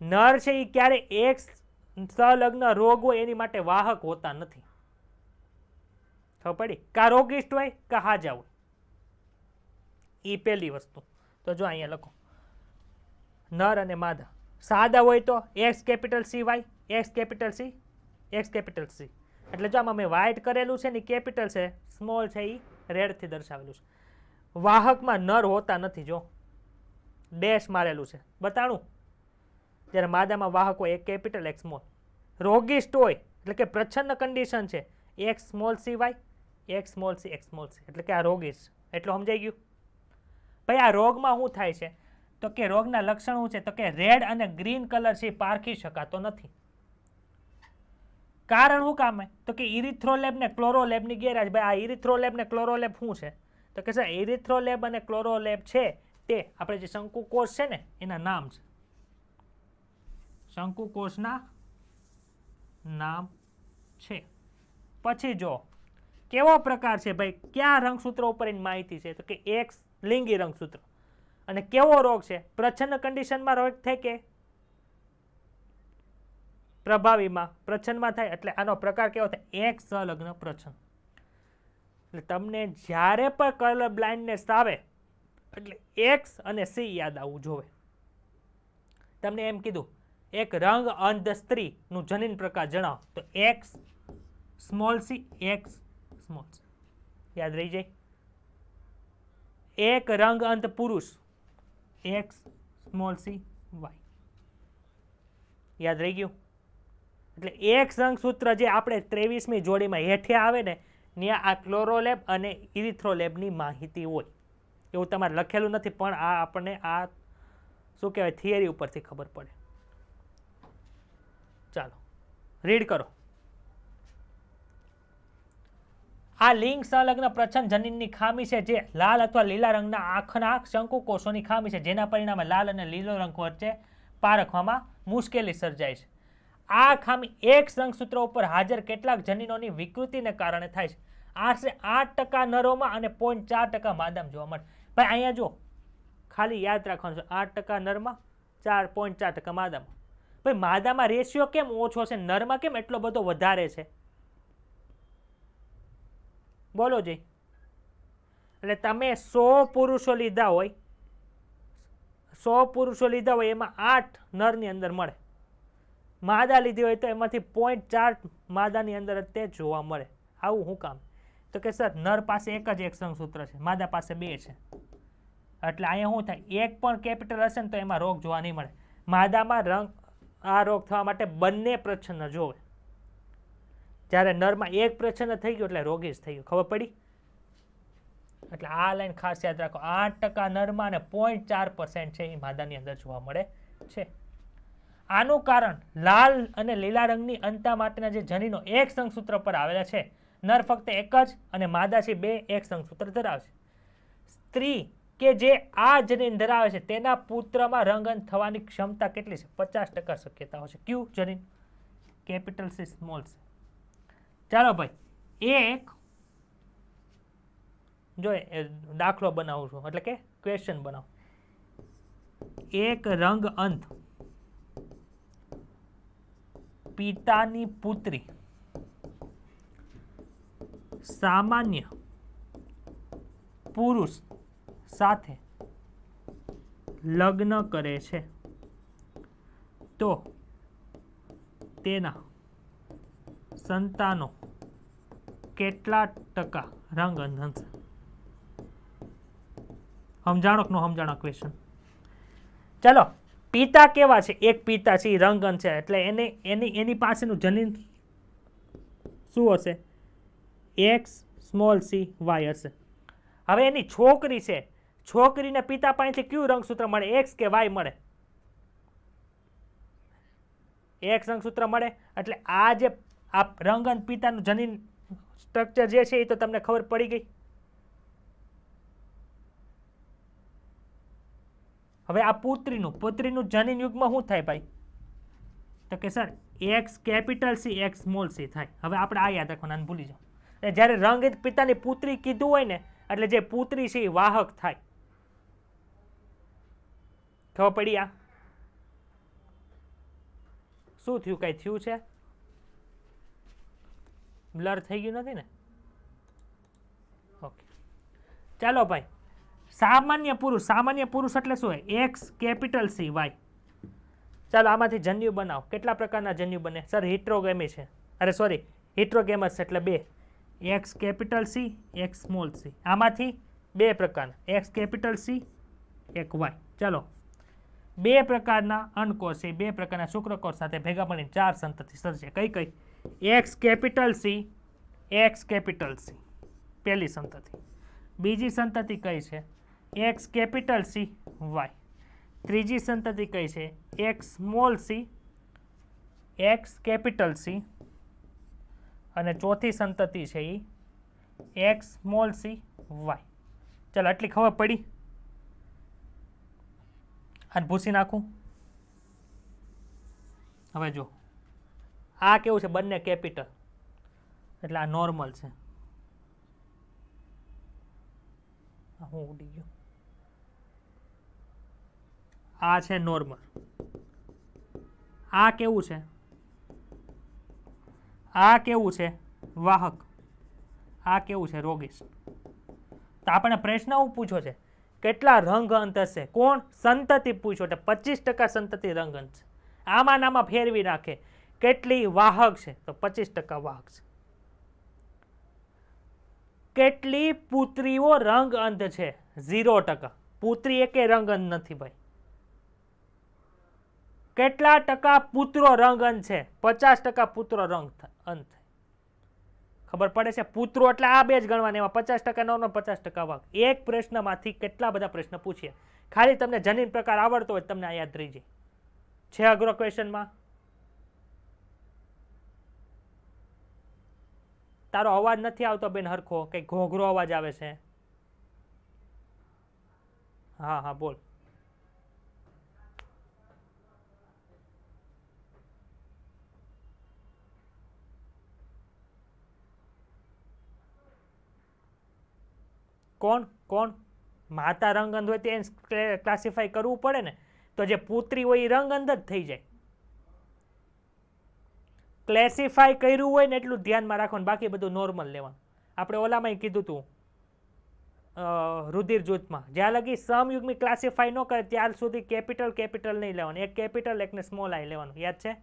નર છે એ ક્યારે એક સંલગ્ન રોગ હોય એની માટે વાહક હોતા નથી. ખબર પડી? કા રોગિષ્ટ હોય કા હાજા હોય, એ પહેલી વસ્તુ. તો જો અહીંયા લખો નર અને માદા. સાદા હોય તો X capital C Y, X capital C, X capital C. એટલે જો આમાં મેં વ્હાઇટ કરેલું છે ને કેપિટલ છે, સ્મોલ છે એ રેડથી દર્શાવેલું છે. વાહકમાં નર હોતા નથી, જો ડેશ મારેલું છે, બતાડું. જ્યારે માદામાં વાહક હોય એક કેપિટલ એક સ્મોલ. રોગિષ્ટ હોય એટલે કે પ્રચ્છન્ન કન્ડિશન છે, એક સ્મોલ સી વાય, એક સ્મોલ સી, એક સ્મોલ સી, એટલે કે આ રોગિષ્ટ. એટલું સમજાઈ ગયું? ભાઈ આ રોગમાં શું થાય છે તો કે રોગના લક્ષણ શું છે તો કે રેડ અને ગ્રીન કલર છે પારખી શકાતો નથી. કારણ શું કામ તો કે ઇરિથ્રોલેબ ને ક્લોરોલેબ ની ગેરહાજરી. ભાઈ આ ઇરિથ્રોલેબ ને ક્લોરોલેબ શું છે તો કે સર ઇરિથ્રોલેબ અને ક્લોરોલેબ છે તે આપણે જે શંકુકોષ છે ને એના નામ છે. શંકુકોષના નામ છે. પછી જો કેવો પ્રકાર છે ભાઈ, કયા રંગસૂત્રો ઉપર એની માહિતી છે તો કે એક્સ લિંગી રંગસૂત્ર. અને કેવો રોગ છે, પ્રચ્છન્ન કન્ડિશનમાં રોગ થાય કે પ્રભાવીમાં? પ્રચ્છન્નમાં થાય. એટલે આનો પ્રકાર કેવો થાય? એક સંલગ્ન પ્રચ્છન્ન. એટલે તમને જ્યારે પણ કલર બ્લાઇન્ડનેસ આવે એટલે એક્સ અને સી યાદ આવવું જોવે. તમને એમ કીધું એક રંગ અંધ સ્ત્રીનું જનીન પ્રકાર જણાવો તો x small C, x small C યાદ રહી જાય. એક રંગ અંધ પુરુષ એક્સ સ્મોલ સી વાય યાદ રહી ગયું. એટલે એક રંગસૂત્ર જે આપણે 23મી જોડીમાં હેઠે આવે ને ત્યાં આ ક્લોરોલેબ અને ઇરિથ્રોલેબની માહિતી હોય. એવું તમારે લખેલું નથી પણ આ આપણને આ શું કહેવાય થિયરી ઉપરથી ખબર પડે. ચાલો રીડ કરો. આ લિંગ સંલગ્ન પ્રચ્છન્ન જનીનની ખામી છે જે લાલ અથવા લીલા રંગના આંખના શંકુકોષોની ખામી છે જેના પરિણામે લાલ અને લીલો રંગ વચ્ચે પારખવામાં મુશ્કેલી સર્જાય છે. આ ખામી એક રંગસૂત્ર ઉપર હાજર કેટલાક જનીનોની વિકૃતિને કારણે થાય છે. આશરે 8% નરોમાં અને 0.4% માદામાં જોવા મળે. ભાઈ અહીંયા જો ખાલી યાદ રાખવાનું છે 8% નરમાં 0.4% માદામાં. ભાઈ માદામાં રેશિયો કેમ ઓછો છે, નરમાં કેમ એટલો બધો વધારે છે? બોલો જી. એટલે તમે 100 પુરુષો લીધા હોય, 100 પુરુષો લીધા હોય એમાં 8 નરની અંદર મળે. માદા લીધી હોય તો એમાંથી 0.4 માદાની અંદર તે જોવા મળે. આવું શું કામ? તો કે સર નર પાસે એક જ એક રંગસૂત્ર છે, માદા પાસે 2 છે. એટલે અહીંયા શું થાય, એક પણ કેપિટલ હશે ને તો એમાં રોગ જોવા નહીં મળે. માદામાં આ રોગ થવા માટે બંને પ્રચ્છન્ન જોવે. જ્યારે નરમાં એક પ્રચ્છન્ન થઈ ગયું એટલે રોગી જ થઈ ગયું. ખબર પડી? એટલે આ લાઈન ખાસ યાદ રાખો. 8% નરમાં અને 0.4% છે એ માદાની અંદર જોવા મળે છે. આનું કારણ લાલ અને લીલા રંગની અંતતા માટેના જે જનીનો એક રંગસૂત્ર પર આવેલા છે, નર ફક્ત એક જ અને માદા છે 2 એક રંગસૂત્ર ધરાવે છે. સ્ત્રી કે જે આ જનીન ધરાવે છે તેના પુત્રમાં રંગન થવાની ક્ષમતા કેટલી છે? 50% શક્યતાઓ છે. ક્યુ જનીન? Capital C small C. ચાલો ભાઈ એક જો દાખલો બનાવું છું એટલે કે ક્વેશ્ચન બનાવો. એક રંગ અંધ પિતાની પુત્રી સામાન્ય પુરુષ સાથે લગ્ન કરે છે તો તેના સંતાનો કેટલા ટકા રંગ અંધ હશે? સમજાણો કે ન સમજાણો ક્વેશ્ચન? ચાલો પિતા કેવા છે? એક પિતા છે એ રંગ અંધ છે એટલે એની પાસેનું જનીન શું હશે? એક્સ સ્મોલ સી વાય હશે. હવે એની છોકરી છે, છોકરીને પિતા પાસેથી કયું રંગસૂત્ર મળે? એક્સ કે વાય મળે? એક્સ રંગસૂત્ર મળે. એટલે આ જે આ રંગન પિતાનું જનીન સ્ટ્રક્ચર જે છે એ તો તમને ખબર પડી ગઈ. હવે આ પુત્રીનું જનીન યુગ્મ શું થાય ભાઈ? તો કે sir x capital C x small C થાય. હવે આપણે આ યાદ રાખવાનું, ભૂલી જાઓ. જ્યારે રંગિત પિતાની પુત્રી કીધું હોય ને એટલે જે પુત્રી છે એ વાહક થાય. ખબર પડી? આ શું થયું? કઈ થયું છે? બ્લર થઈ ગયું નથી ને? ઓકે ચાલો ભાઈ. સામાન્ય પુરુષ એટલે શું હોય? X capital C Y. ચાલો આમાંથી જન્યુ બનાવો. કેટલા પ્રકારના જન્યુ બને? સર હિટ્રોગેમી છે, અરે સોરી હિટ્રોગેમસ એટલે 2. X capital C x small C. આમાંથી 2 પ્રકારના, એક્સ કેપિટલ સી એક વાય. ચાલો 2 પ્રકારના અંડકોષ છે, 2 પ્રકારના શુક્રકોષ સાથે ભેગા મળીને 4 સંતતિ સર્જે. કઈ? X capital C X capital C પહેલી સંતતિ. બીજી સંતતિ કઈ છે? X capital C Y. ત્રીજી સંતતિ કઈ છે? X small C X capital C, અને ચોથી સંતતિ છે એ એક્સ સ્મોલ સી વાય. ચાલો આટલી ખબર પડી. અને ભૂસી નાખું. હવે જો આ કેવું છે? બંને કેપિટલ, એટલે આ નોર્મલ છે. હું ઉડી ગયો. આ છે નોર્મલ. આ કેવું છે? આ કેવું છે? વાહક. આ કેવું છે? રોગીશ. તો આપણને પ્રશ્ન શું પૂછ્યો છે? કેટલા રંગ અંત હશે? કોણ? સંતતિ પૂછ્યો, એટલે 25% સંતતિ રંગ અંત છે. આમાં નામાં ફેરવી નાખે. કેટલી વાહક છે? તો 25% વાહક છે. કેટલી પુત્રીઓ રંગ અંત છે? 0%. પુત્રી એકે રંગ અંત નથી ભાઈ. કેટલા ટકા પુત્રો રંગ અંત છે? 50% પુત્રો રંગ અંત. ખબર પડે છે? પુત્રો એટલે આ બે જ ગણવાના, એમાં 50% નો 50% વાહક. એક પ્રશ્નમાંથી કેટલા બધા પ્રશ્ન પૂછીએ. ખાલી તમને જનીન પ્રકાર આવડતો હોય તમને આ યાદ રહી જાય. છે અઘરો ક્વેશ્ચનમાં? તારો અવાજ નથી આવતો બેન હરખો, કઈ ઘોઘરો અવાજ આવે છે. હા હા બોલ. કોણ કોણ? માતા રંગઅંધ હોય તે ક્લાસિફાઈ કરવું પડે ને. તો જે પુત્રી હોય એ રંગઅંધ જ થઈ જાય. ક્લેસિફાઈ કર્યું હોય ને એટલું ધ્યાનમાં રાખવાનું, બાકી બધું નોર્મલ લેવાનું. આપણે ઓલામાં કીધું હતું રુધિર જૂથમાં, જ્યાં લગી સમયુગ્મી ક્લાસિફાઈ ન કરે ત્યાર સુધી કેપિટલ કેપિટલ નહીં લેવાનું, એક કેપિટલ એકને સ્મોલ આઈ લેવાનું. યાદ છે?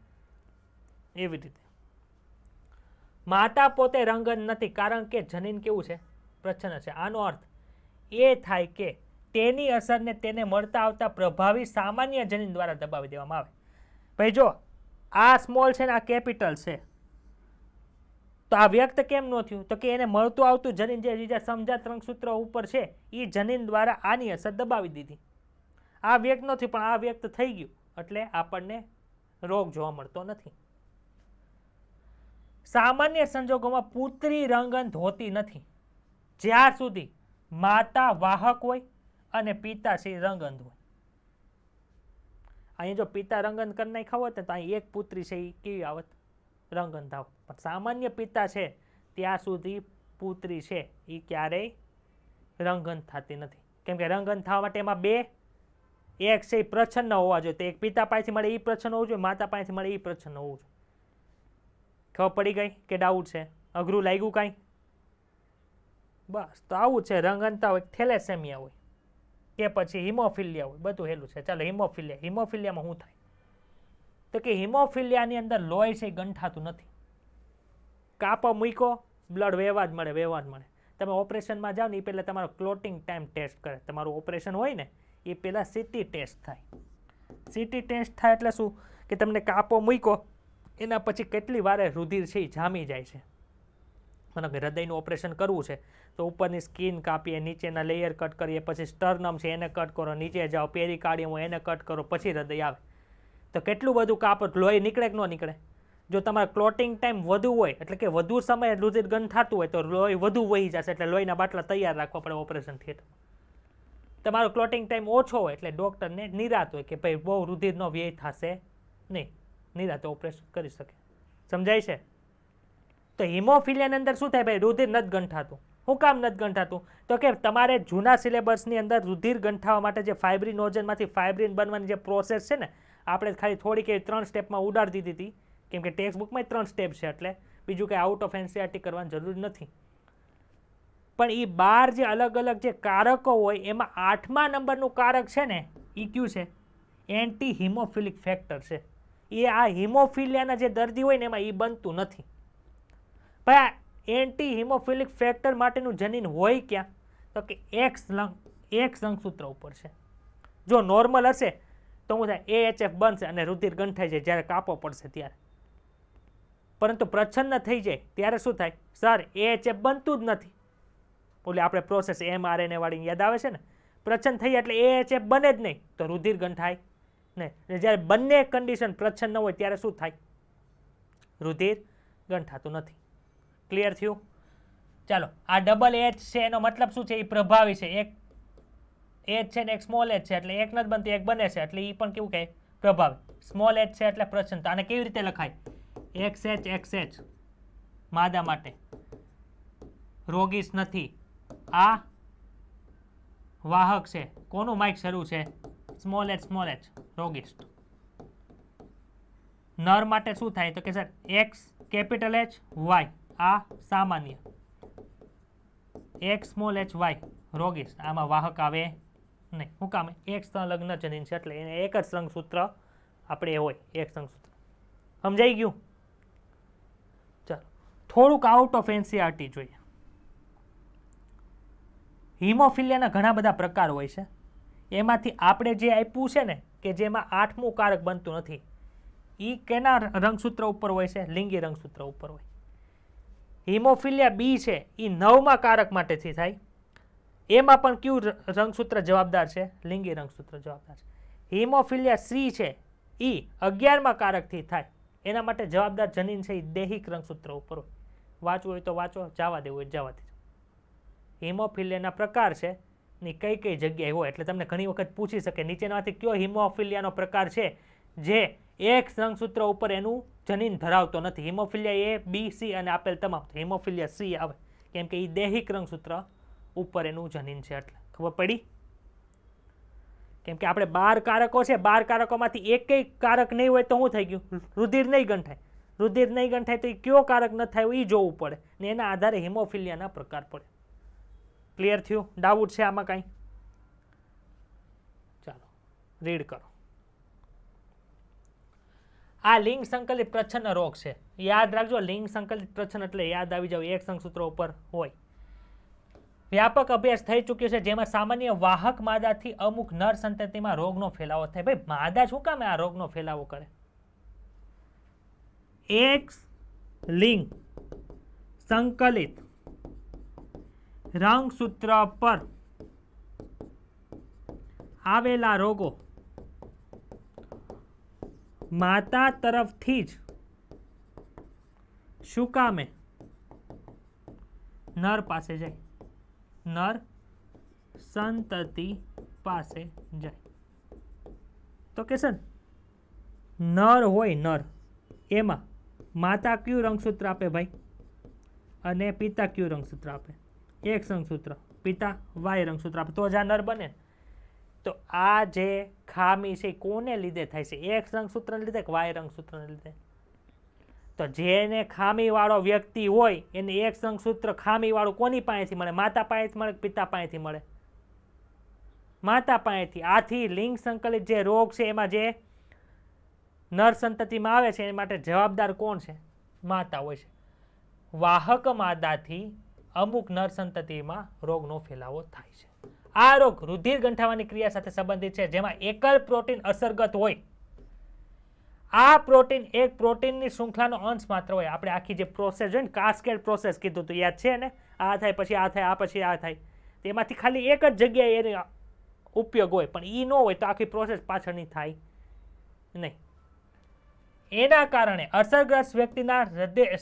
એવી રીતે માતા પોતે રંગઅંધ નથી, કારણ કે જનીન કેવું છે? પ્રચ્છન્ન છે. આનો અર્થ એ થાય કે તેની અસરને તેને મળતા આવતા પ્રભાવી સામાન્ય જનીન દ્વારા દબાવી દેવામાં આવે. ભાઈ જો આ સ્મોલ છે ને આ કેપિટલ છે, તો આ વ્યક્ત કેમ ન થયું? તો કે એને મળતું આવતું જનીન જે બીજા સમજાત રંગસૂત્ર ઉપર છે એ જનીન દ્વારા આની અસર દબાવી દીધી. આ વ્યક્ત ન થયું, પણ આ વ્યક્ત થઈ ગયું, એટલે આપણને રોગ જોવા મળતો નથી. સામાન્ય સંજોગોમાં પુત્રી રંગઅંધ હોતી નથી જ્યાં સુધી માતા વાહક હોય અને પિતા છે રંગઅંધ હોય. અહીંયા જો પિતા રંગઅંધ કરી નાખ્યા હોત ને તો અહીં એક પુત્રી છે એ કેવી આવત? રંગઅંધ આવત. પણ સામાન્ય પિતા છે ત્યાં સુધી પુત્રી છે એ ક્યારેય રંગઅંધ થતી નથી. કેમ કે રંગઅંધ થવા માટે એમાં બે, એક છે એ પ્રચ્છન્ન હોવા જોઈએ, તો એક પિતા પાસેથી મળે એ પ્રચ્છન્ન હોવું જોઈએ, માતા પાસેથી મળે એ પ્રચ્છન્ન હોવું જોઈએ. ખબર પડી ગઈ કે ડાઉટ છે? અઘરું લાગ્યું કાંઈ? બસ તો આવું છે. રંગઅંધતા હોય, થેલેસેમિયા હોય કે પછી હિમોફિલિયા હોય, બધું હેલું છે. ચાલો હિમોફિલિયા. હિમોફિલિયામાં શું થાય? તો કે હિમોફિલિયાની અંદર લોહી છે ગંઠાતું નથી. કાપો મૂકો, બ્લડ વહેવા જ મળે, વહેવા જ મળે. તમે ઓપરેશનમાં જાઓ ને એ પહેલાં તમારો ક્લોટિંગ ટાઈમ ટેસ્ટ કરે. તમારું ઓપરેશન હોય ને એ પહેલાં સીટી ટેસ્ટ થાય. સીટી ટેસ્ટ થાય એટલે શું? કે તમને કાપો મૂકો એના પછી કેટલી વારે રુધિર છે એ જામી જાય છે. મને કે હૃદયનું ઓપરેશન કરવું છે તો ઉપરની સ્કિન કાપીએ, નીચેના લેયર કટ કરીએ, પછી સ્ટર્નમ છે એને કટ કરો, નીચે જાઓ, પેરિકાર્ડિયમ હોય એને કટ કરો, પછી હૃદય આવે. તો કેટલું બધું કાપો, લોહી નીકળે કે ન નીકળે? જો તમારો ક્લોટિંગ ટાઈમ વધુ હોય, એટલે કે વધુ સમય રુધિર ગંઠાતું હોય તો લોહી વધુ વહી જશે, એટલે લોહીના બાટલા તૈયાર રાખવા પડે ઓપરેશન થિયેટરમાં. તમારો ક્લોટિંગ ટાઈમ ઓછો હોય એટલે ડૉક્ટરને નિરાત હોય કે ભાઈ બહુ રુધિરનો વ્યય થશે નહીં, નિરાતે ઓપરેશન કરી શકે. સમજાય છે? તો હિમોફિલિયાની અંદર શું થાય ભાઈ? રુધિર નથી ગંઠાતું. શું કામ નથી ગંઠાતું? તો કે તમારે જૂના સિલેબસની અંદર રુધિર ગંઠાવવા માટે જે ફાઇબ્રિનોજનમાંથી ફાઇબ્રિન બનવાની જે પ્રોસેસ છે ને, આપણે ખાલી થોડીક 3 સ્ટેપમાં ઉડાડી દીધી હતી, કેમ કે ટેક્સ્ટ બુકમાં 3 સ્ટેપ છે, એટલે બીજું કંઈ આઉટ ઓફ એનસીઆરટી કરવાની જરૂર નથી. પણ એ 12 જે અલગ અલગ જે કારકો હોય એમાં 8મા નંબરનું કારક છે ને એ કયું છે? એન્ટી હિમોફિલિક ફેક્ટર છે. એ આ હિમોફિલિયાના જે દર્દી હોય ને એમાં એ બનતું નથી. ભાઈ એન્ટી હિમોફિલિક ફેક્ટર માટેનું જનીન હોય ક્યાં? તો કે એક્સ રંગસૂત્ર ઉપર છે. જો નોર્મલ હશે તો શું થાય? AHF બનશે અને રુધિર ગંઠાઈ જાય જ્યારે કાપો પડશે ત્યારે. પરંતુ પ્રચ્છન્ન થઈ જાય ત્યારે શું થાય? સર AHF બનતું જ નથી. ઓલી આપણે પ્રોસેસ mRNA વાળી યાદ આવે છે ને? પ્રચ્છન્ન થઈ એટલે AHF બને જ નહીં તો રુધિર ગંઠાય નહીં. અને જ્યારે બંને કન્ડિશન પ્રચ્છન્ન ન હોય ત્યારે શું થાય? રુધિર ગંઠાતું નથી. ક્લિયર થયું? ચાલો, આ ડબલ H છે એનો મતલબ શું છે? એ પ્રભાવી છે. એક H છે ને એક સ્મોલ h છે એટલે એક નથી બનતું, એક બને છે એટલે એ પણ કેવું કહે? પ્રભાવી. સ્મોલ h છે એટલે પ્રચ્છન્ન. તો આને કેવી રીતે લખાય? XH માદા માટે રોગીશ નથી. આ વાહક છે. કોનું માઇક શરૂ છે? Small h રોગિસ્ટ. નર માટે શું થાય? તો કે sir X capital H Y આ સામાન્ય, X સ્મોલ h Y રોગિસ્ટ. આમાં વાહક આવે નહીં. શું કામ? એક સંલગ્ન જનીન છે એટલે એને એક જ રંગસૂત્ર આપણે હોય, એક રંગસૂત્ર. સમજાઈ ગયું? ચાલો, થોડુંક આઉટ ઓફ NCERT જોઈએ. હિમોફિલિયાના ઘણા બધા પ્રકાર હોય છે. એમાંથી આપણે જે આપ્યું છે ને કે જેમાં 8મું કારક બનતું નથી, એ કેના રંગસૂત્ર ઉપર હોય છે? લિંગી રંગસૂત્ર ઉપર હોય. હિમોફિલિયા બી છે એ 9મા કારક માટેથી થાય. એમાં પણ કયું રંગસૂત્ર જવાબદાર છે? લિંગી રંગસૂત્ર જવાબદાર છે. હિમોફિલિયા સી છે એ 11મા કારકથી થાય. એના માટે જવાબદાર જનીન છે એ દૈહિક રંગસૂત્ર ઉપર હોય. વાંચવું હોય તો વાંચો, જવા દેવું હોય જવા દેજો. હિમોફિલિયાના પ્રકાર છે ની કઈ કઈ જગ્યાએ હોય એટલે તમને ઘણી વખત પૂછી શકે નીચેનામાંથી કયો હિમોફિલિયાનો પ્રકાર છે જે એક રંગસૂત્ર ઉપર એનું જનીન ધરાવતો નથી? હિમોફિલિયા A, B, C અને આપેલ તમામ. હિમોફિલિયા C આવે કેમ કે એ દૈહિક રંગસૂત્ર ઉપર એનું જનીન છે એટલે. ખબર પડી? કેમ કે આપણે 12 કારકો છે, 12 કારકોમાંથી એક કારક નહીં હોય તો શું થઈ ગયું? રુધિર નહીં ગંઠાય. રુધિર નહીં ગંઠાય તો એ કયો કારક ન થાય એ જોવું પડે ને એના આધારે હિમોફિલિયાના પ્રકાર પડે. ક્લિયર થયું? ડાઉટ છે આમાં કાંઈ? ચાલો રીડ કરો. આ લિંગ સંકલિત પ્રચ્છન્ન રોગ છે. યાદ રાખજો, લિંગ સંકલિત પ્રચ્છન્ન એટલે યાદ આવી જાવ એક સંસૂત્ર ઉપર હોય. વ્યાપક અભ્યાસ થઈ ચૂક્યો છે જેમાં સામાન્ય વાહક માદાથી અમુક નર સંતતિમાં રોગનો ફેલાવો થાય. ભાઈ માદા શું કામ આ રોગનો ફેલાવો કરે? એક લિંગ સંકલિત રંગસૂત્ર પર આવેલા રોગો માતા તરફથી જ શું કામે નર પાસે જાય? નર સંતતિ પાસે જાય. તો કે સર નર હોય, નર એમાં માતા કયું રંગસૂત્ર આપે ભાઈ અને પિતા કયું રંગસૂત્ર આપે? એક રંગસૂત્ર. પિતા Y રંગસૂત્ર આપે તો જ આ નર બને. તો આ જે ખામી છે કોને લીધે થાય છે? એક રંગસૂત્રને લીધે કે Y રંગસૂત્રને લીધે? તો જેને ખામીવાળો વ્યક્તિ હોય એને એક રંગસૂત્ર ખામીવાળું કોની પાસેથી મળે? માતા પાસેથી મળે કે પિતા પાસેથી મળે? માતા પાસેથી. આથી લિંગ સંકલિત જે રોગ છે એમાં જે નર સંતતિમાં આવે છે એ માટે જવાબદાર કોણ છે? માતા હોય છે. વાહક માદાથી અમુક નર સંતતિમાં રોગનો ફેલાવો થાય છે. આ રોગ રુધિર ગંઠાવાની ક્રિયા સાથે સંબંધિત છે જેમાં એકલ પ્રોટીન અસરગત હોય. આ પ્રોટીન એક પ્રોટીનની શૃંખલાનો અંશ માત્ર હોય. આપણે આખી જે પ્રોસેસ હોય ને કાસ્કેડ પ્રોસેસ કીધું તો યાદ છે ને? આ થાય પછી આ થાય, આ પછી આ થાય. તેમાંથી ખાલી એક જ જગ્યાએ એનો ઉપયોગ હોય પણ એ ન હોય તો આખી પ્રોસેસ પાછળની થાય નહીં. એના કારણે અસરગ્રસ્ત વ્યક્તિના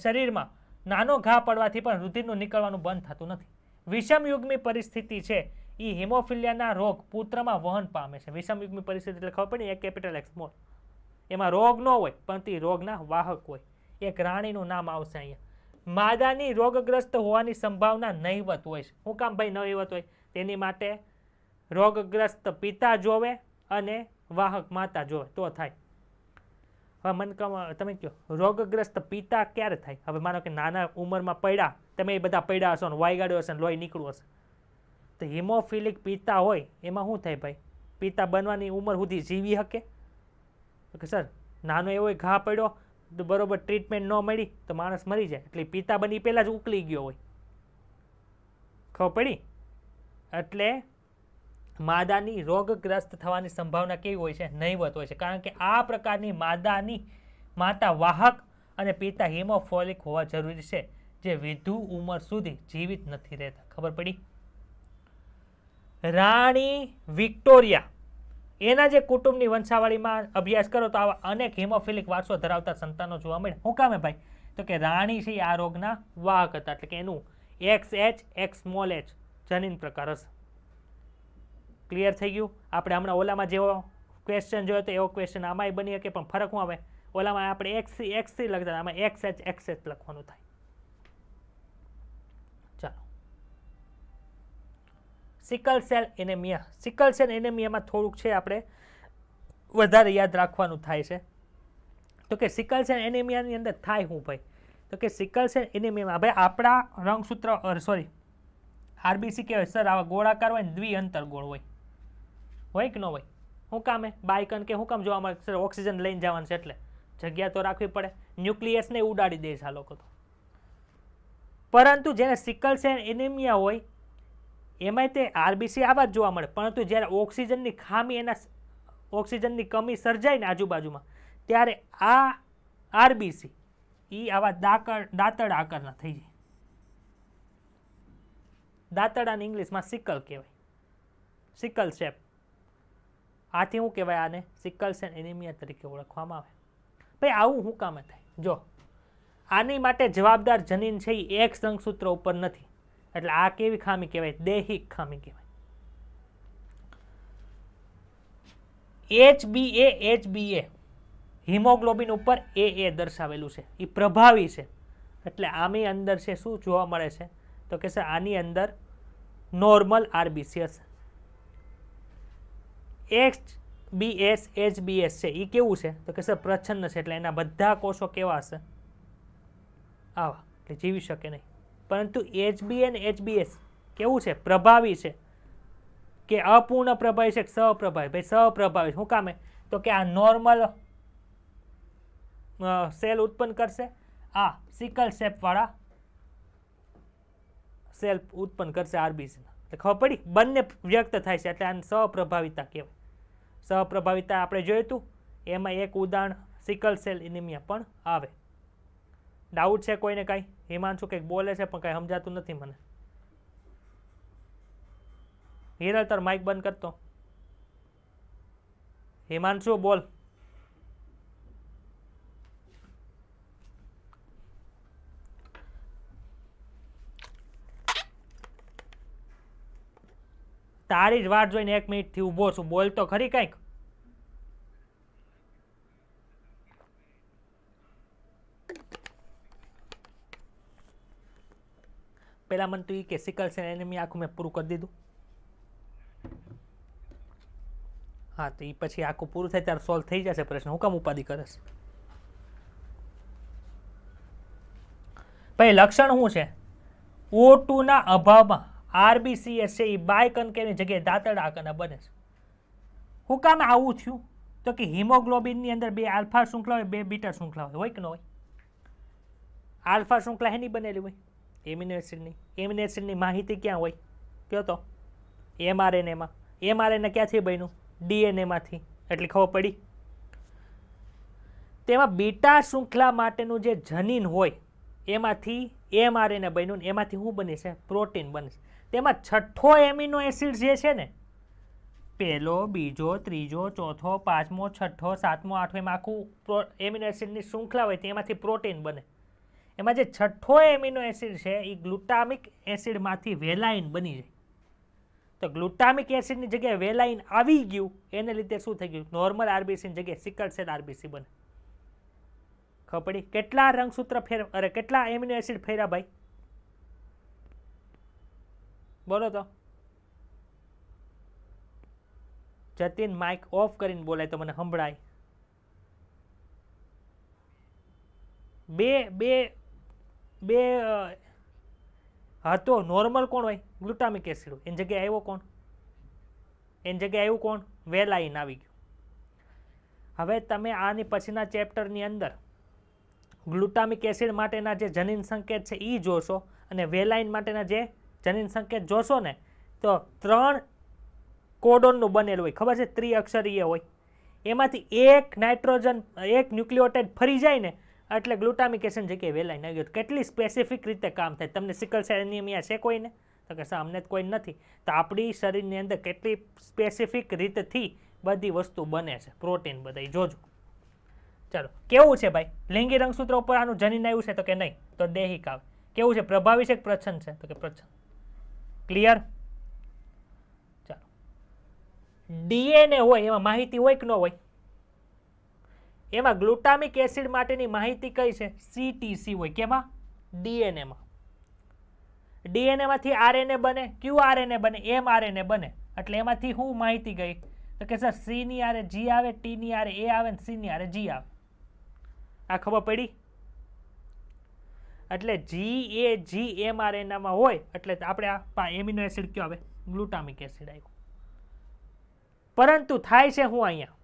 શરીરમાં નાનો ઘા પડવાથી પણ રુધિરનું નીકળવાનું બંધ થતું નથી. વિષમયુગ્મી પરિસ્થિતિ છે એ હિમોફિલિયાના રોગ પુત્રમાં વહન પામે છે. વિષમયુગ્મી પરિસ્થિતિ એટલે ખબર પડી? એક કેપિટલ એક સ્મોલ. એમાં રોગ ન હોય પણ તે રોગના વાહક હોય. એક રાણીનું નામ આવશે અહીંયા. માદાની રોગગ્રસ્ત હોવાની સંભાવના નહીવત હોય છે. શું કામ ભાઈ નહીવત હોય? તેની માટે રોગગ્રસ્ત પિતા જોવે અને વાહક માતા જોવે તો થાય. હવે મને તમે કહો રોગગ્રસ્ત પિતા ક્યારે થાય? હવે માનો કે નાના ઉંમરમાં પડ્યા, તમે એ બધા પડ્યા હશો ને વાયગાડ્યો હશે ને લોહી નીકળ્યું હશે તો હિમોફિલિક પિતા હોય એમાં શું થાય ભાઈ? પિતા બનવાની ઉંમર સુધી જીવી શકે? કે સર નાનો એવો ઘા પડ્યો તો બરોબર ટ્રીટમેન્ટ ન મળી તો માણસ મરી જાય. એટલે પિતા બની પહેલાં જ ઉકળી ગયો હોય. ખબર પડી? એટલે માદાની રોગગ્રસ્ત થવાની સંભાવના કેવી હોય છે? નહીવત હોય છે. કારણ કે આ પ્રકારની માતા વાહક અને પિતા હિમોફિલિક હોવા જરૂરી છે જે વધુ ઉંમર સુધી જીવિત નથી રહેતા. ખબર પડી? રાણી વિક્ટોરિયા એના જે કુટુંબની વંશાવળીમાં અભ્યાસ કરો તો આવા અનેક હિમોફિલિક વારસો ધરાવતા સંતાનો જોવા મળે. શું કામે ભાઈ? તો કે રાણી છે આ રોગના વાહક હતા, એટલે કે એનું XH જનીન પ્રકાર હશે. ક્લિયર થઈ ગયું? આપણે હમણાં ઓલામાં જેવો ક્વેશ્ચન જોયો તો એવો ક્વેશ્ચન આમાંય બની શકે, પણ ફરક શું આવે? ઓલામાં આપણે XC લખતા, આમાં XH લખવાનું થાય. ચાલો, sickle cell anemia. Sickle cell એનેમિયામાં થોડુંક છે આપણે વધારે યાદ રાખવાનું થાય છે. તો કે સિકલ સેલ એનેમિયાની અંદર થાય શું ભાઈ? તો કે સિકલ સેલ એનેમિયામાં ભાઈ આપણા રંગસૂત્ર આરબીસી કહેવાય સર, આવા ગોળાકાર હોય ને દ્વિઅંતર ગોળ હોય કે ન હોય? શું કામે બાયકન કે શું કામ જોવા મળે? સર ઓક્સિજન લઈને જવાનું છે એટલે જગ્યા તો રાખવી પડે. ન્યુક્લિયસને ઉડાડી દે છે આ લોકો તો. પરંતુ જેને સિકલ સેલ એનેમિયા હોય એમાં તે આરબીસી આવા જ જોવા મળે, પરંતુ જ્યારે ઓક્સિજનની ખામી, એના ઓક્સિજનની કમી સર્જાય ને આજુબાજુમાં, ત્યારે આ આરબીસી એ આવા દાંતડા આકારના થઈ જાય. દાંતડાને ઇંગ્લિશમાં સિકલ કહેવાય, સિકલ શેપ. આથી શું કહેવાય? આને સિકલ સેલ એનિમિયા તરીકે ઓળખવામાં આવે. ભાઈ આવું શું કામે થાય? જો આની માટે જવાબદાર જનીન છે એ X રંગસૂત્ર ઉપર નથી, એટલે આ કેવી ખામી કહેવાય? દૈહિક ખામી કહેવાય. HbA હિમોગ્લોબિન ઉપર AA દર્શાવેલું છે, એ પ્રભાવી છે. એટલે આની અંદર છે શું જોવા મળે છે? તો કે સર આની અંદર નોર્મલ આરબીસી હશે. HbS છે એ કેવું છે? તો કે સર પ્રચ્છન્ન છે, એટલે એના બધા કોષો કેવા હશે? આવા, એટલે જીવી શકે નહીં. પરંતુ HbA અને HbS કેવું છે? પ્રભાવી છે. કે અપૂર્ણ પ્રભાવી છે કે સપ્રભાવી? ભાઈ સપ્રભાવી. શું કામે? તો કે આ નોર્મલ સેલ ઉત્પન્ન કરશે, આ સિકલ શેપ વાળા સેલ ઉત્પન્ન કરશે આરબીસી. ખબર પડી? બંને વ્યક્ત થાય છે, એટલે આને સપ્રભાવિતા કહેવાય. સપ્રભાવિતા આપણે જોયું હતું, એમાં એક ઉદાહરણ સિકલ સેલ એનિમિયા પણ આવે. ડાઉટ છે કોઈને? કાંઈ? હિમાંશુ કંઈક બોલે છે પણ કાંઈ સમજાતું નથી મને. હિરલ તાર માઇક બંધ કરતો. હિમાંશુ બોલ. તારી જ વાટ જોઈને 1 મિનિટથી ઊભો છું, બોલ તો ખરી કંઈક. પેલા મને તું કે સિકલ સેલ એનિમિયા આખું મેં પૂરું કરી દીધું. હા, તો એ પછી આખું પૂરું થાય ત્યારે સોલ્વ થઈ જશે પ્રશ્ન. હું કામ ઉપાધિ કરે છે? ભાઈ લક્ષણ શું છે? O2 ના અભાવમાં આરબીસીએસ છે એ બાયકન્કેવની જગ્યાએ દાંતડા આકારના બને છે. શું કામ આવું થયું? તો કે હિમોગ્લોબિનની અંદર 2 આલ્ફા શૃંખલા હોય, 2 બીટા શૃંખલા હોય કે ન હોય? આલ્ફા શૃંખલા એની બનેલી હોય એમિનો એસિડની. એમિનો એસિડની માહિતી ક્યાં હોય? કયો તો? mRNAમાં. mRNA ક્યાંથી બન્યું? DNAમાંથી. એટલે ખબર પડી? તેમાં બીટા શૃંખલા માટેનું જે જનીન હોય એમાંથી mRNA બન્યું, એમાંથી શું બને છે? પ્રોટીન બને છે. તેમાં છઠ્ઠો એમિનો એસિડ જે છે ને, પહેલો, બીજો, ત્રીજો, ચોથો, પાંચમો, છઠ્ઠો, સાતમો, આઠમો, એમાં આખું એમિનો એસિડની શૃંખલા હોય તેમાંથી પ્રોટીન બને. એમાં જે છઠ્ઠો એમિનો એસિડ છે એ ગ્લુટામિક એસિડમાંથી વેલાઇન બની જાય. તો ગ્લુટામિક એસિડની જગ્યાએ વેલાઇન આવી ગયું, એને લીધે શું થઈ ગયું? નોર્મલ આરબીસીની જગ્યાએ સિકલ સેલ આરબીસી બને. ખબર પડી? કેટલા રંગસૂત્ર કેટલા એમિનો એસિડ ફેર્યા ભાઈ? બોલો તો. જતીન માઇક ઓફ કરીને બોલાય તો મને સંભળાય. બે હતો નોર્મલ કોણ હોય? ગ્લુટામિક એસિડ હોય. એની જગ્યાએ આવ્યો કોણ? એની જગ્યાએ આવ્યું કોણ? વેલાઇન આવી ગયું. હવે તમે આની પછીના ચેપ્ટરની અંદર ગ્લુટામિક એસિડ માટેના જે જનીન સંકેત છે એ જોશો, અને વેલાઇન માટેના જે જનીન સંકેત જોશો ને, તો 3 કોડોનનું બનેલું હોય. ખબર છે? ત્રિઅક્ષરીય હોય. એમાંથી એક નાઇટ્રોજન, એક ન્યુક્લિયોટાઇડ ફરી જાય ને એટલે ગ્લુટામિક એસિડ જગ્યાએ વેલાઇન આવી ગયો. કેટલી સ્પેસિફિક રીતે કામ થાય? તમને સિકલ સેલ એનિમિયા છે કોઈને? તો કે સર અમને તો કોઈ નથી. તો આપણી શરીરની અંદર કેટલી સ્પેસિફિક રીતથી બધી વસ્તુ બને છે, પ્રોટીન બધા જોજો. ચાલો, કેવું છે ભાઈ, લિંગી રંગસૂત્ર ઉપર આનું જનીન આવ્યું છે તો કે નહીં, તો દૈહિક આવે. કેવું છે, પ્રભાવી છે કે પ્રચ્છન્ન છે, તો કે પ્રચ્છન્ન. ક્લિયર? ચાલો, ડીએનએ હોય એમાં માહિતી હોય કે ન હોય? એમાં ગ્લુટામિક એસિડ માટેની માહિતી કઈ છે? CTC હોય. કેમાં? ડીએનએમાં. ડીએનએમાંથી આરએનએ બને. ક્યુ આરએનએ બને? mRNA બને. એટલે એમાંથી શું માહિતી ગઈ? તો કે સર સી ની આરે જી આવે, ટી ની આરે એ આવે, સી ની આરે જી આવે. આ ખબર પડી? એટલે GAG mRNAમાં હોય એટલે આપણે આ એમિનો એસિડ કયો આવે? ગ્લુટામિક એસિડ આવ્યો. પરંતુ થાય છે હું અહીંયા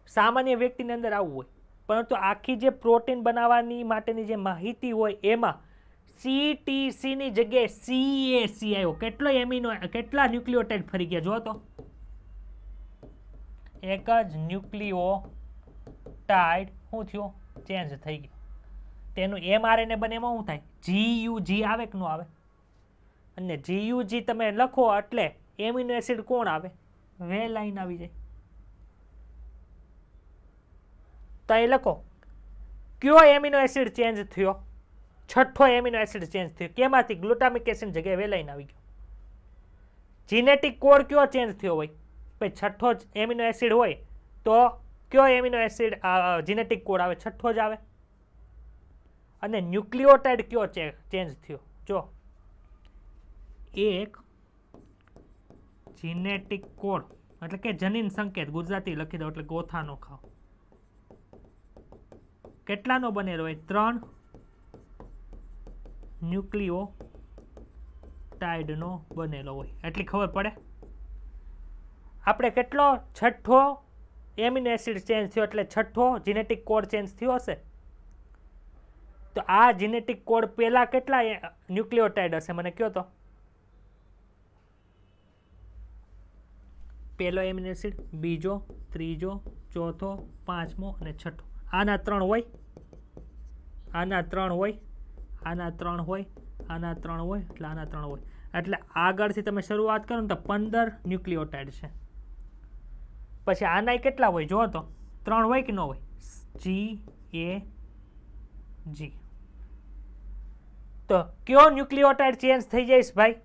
સામાન્ય વ્યક્તિની અંદર આવું હોય, પરંતુ આખી જે પ્રોટીન બનાવવાની માટેની જે માહિતી હોય એમાં CTC ની જગ્યાએ CAC આવ્યો. કેટલો કેટલા ન્યુક્લિયોટાઇડ ફરી ગયા જો તો? એક જ ન્યુક્લિયોટાઇડ શું થયો? ચેન્જ થઈ ગયો. તેનું mRNA બને એમાં શું થાય? GUG આવે કે ન આવે? અને GUG તમે લખો એટલે એમિનો એસિડ કોણ આવે? વેલાઇન આવી જાય. તો અહીં લખો કયો એમિનો એસિડ ચેન્જ થયો? છઠ્ઠો એમિનો એસિડ ચેન્જ થયો. કેમાંથી? ગ્લુટામિક એસિડ જગ્યાએ વેલાઇન આવી ગયો. જીનેટિક કોડ કયો ચેન્જ થયો હોય? ભાઈ છઠ્ઠો એમિનો એસિડ હોય તો કયો એમિનો એસિડ જીનેટિક કોડ આવે? છઠ્ઠો જ આવે. અને ન્યુક્લિયોટાઇડ કયો ચેન્જ થયો? જો એક જીનેટિક કોડ એટલે કે જનીન સંકેત, ગુજરાતી લખી દો એટલે ગોથાનો ખાઓ. કેટલાનો બનેલો હોય? 3 ન્યુક્લિયોટાઇડનો બનેલો હોય. એટલી ખબર પડે. આપણે કેટલો? છઠ્ઠો એમિનો એસિડ ચેન્જ થયો એટલે છઠ્ઠો જીનેટિક કોડ ચેન્જ થયો હશે. તો આ જીનેટિક કોડ પહેલા કેટલા ન્યુક્લિયોટાઇડ હશે મને કહો તો? પહેલો એમિનો એસિડ, બીજો, ત્રીજો, ચોથો, પાંચમો અને છઠ્ઠો. આના 3 હોય, આના 3 હોય, આના 3 હોય, આના 3 હોય, એટલે આના 3 હોય. એટલે આગળથી તમે શરૂઆત કરો ને તો 15 ન્યુક્લિયોટાઇડ છે. પછી આના કેટલા હોય જો તો? 3 હોય કે ન હોય? GAG. તો કયો ન્યુક્લિયોટાઇડ ચેન્જ થઈ જઈશ ભાઈ?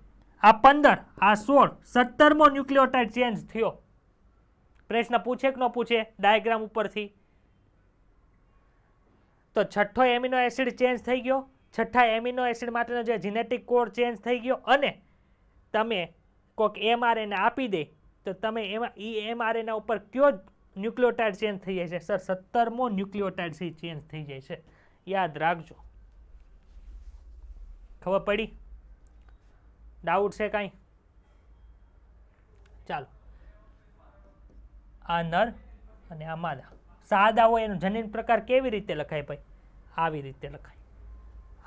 આ 15, આ 16, 17મો ન્યુક્લિયોટાઇડ ચેન્જ થયો. પ્રશ્ન પૂછે કે ન પૂછે ડાયાગ્રામ ઉપરથી? તો છઠ્ઠો એમિનો એસિડ ચેન્જ થઈ ગયો. છઠ્ઠા એમિનો એસિડ માટેનો જે જીનેટિક કોડ ચેન્જ થઈ ગયો અને તમે કોઈક mRNA આપી દે તો તમે એમાં mRNA ઉપર કયો ન્યુક્લિયોટાઇડ ચેન્જ થઈ જાય છે? સર 17મો ન્યુક્લિયોટાઇડ ચેન્જ થઈ જાય છે. યાદ રાખજો. ખબર પડી? ડાઉટ છે કાંઈ? ચાલો, આ નર અને આ માદા. સાદા હોય એનો જનીન પ્રકાર કેવી રીતે લખાય ભાઈ? આવી રીતે લખાય.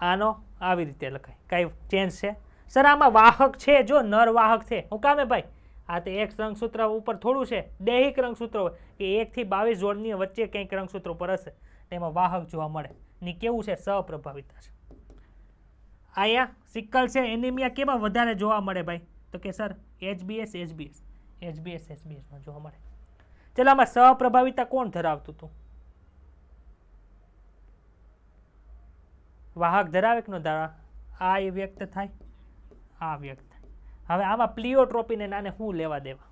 આનો આવી રીતે લખાય. કાંઈ ચેન્જ છે? સર આમાં વાહક છે, જો નર વાહક છે. હું કામે ભાઈ? આ તો એક રંગસૂત્ર ઉપર થોડું છે. દૈહિક રંગસૂત્ર હોય કે 1 થી 22 જોડની વચ્ચે કંઈક રંગસૂત્ર ઉપર હશે તેમાં વાહક જોવા મળે. ની કેવું છે? સહપ્રભાવિતા છે. અહીંયા સિકલ છે એનિમિયા કેમાં વધારે જોવા મળે ભાઈ? તો કે સર HBS માં જોવા મળે. ચાલો, આમાં સહપ્રભાવિતા કોણ ધરાવતું હતું? વાહક ધરાવે કે ન ધરાવે? આ એ વ્યક્ત થાય, આ વ્યક્ત થાય. હવે આમાં પ્લિયોટ્રોપીને નાને શું લેવા દેવા?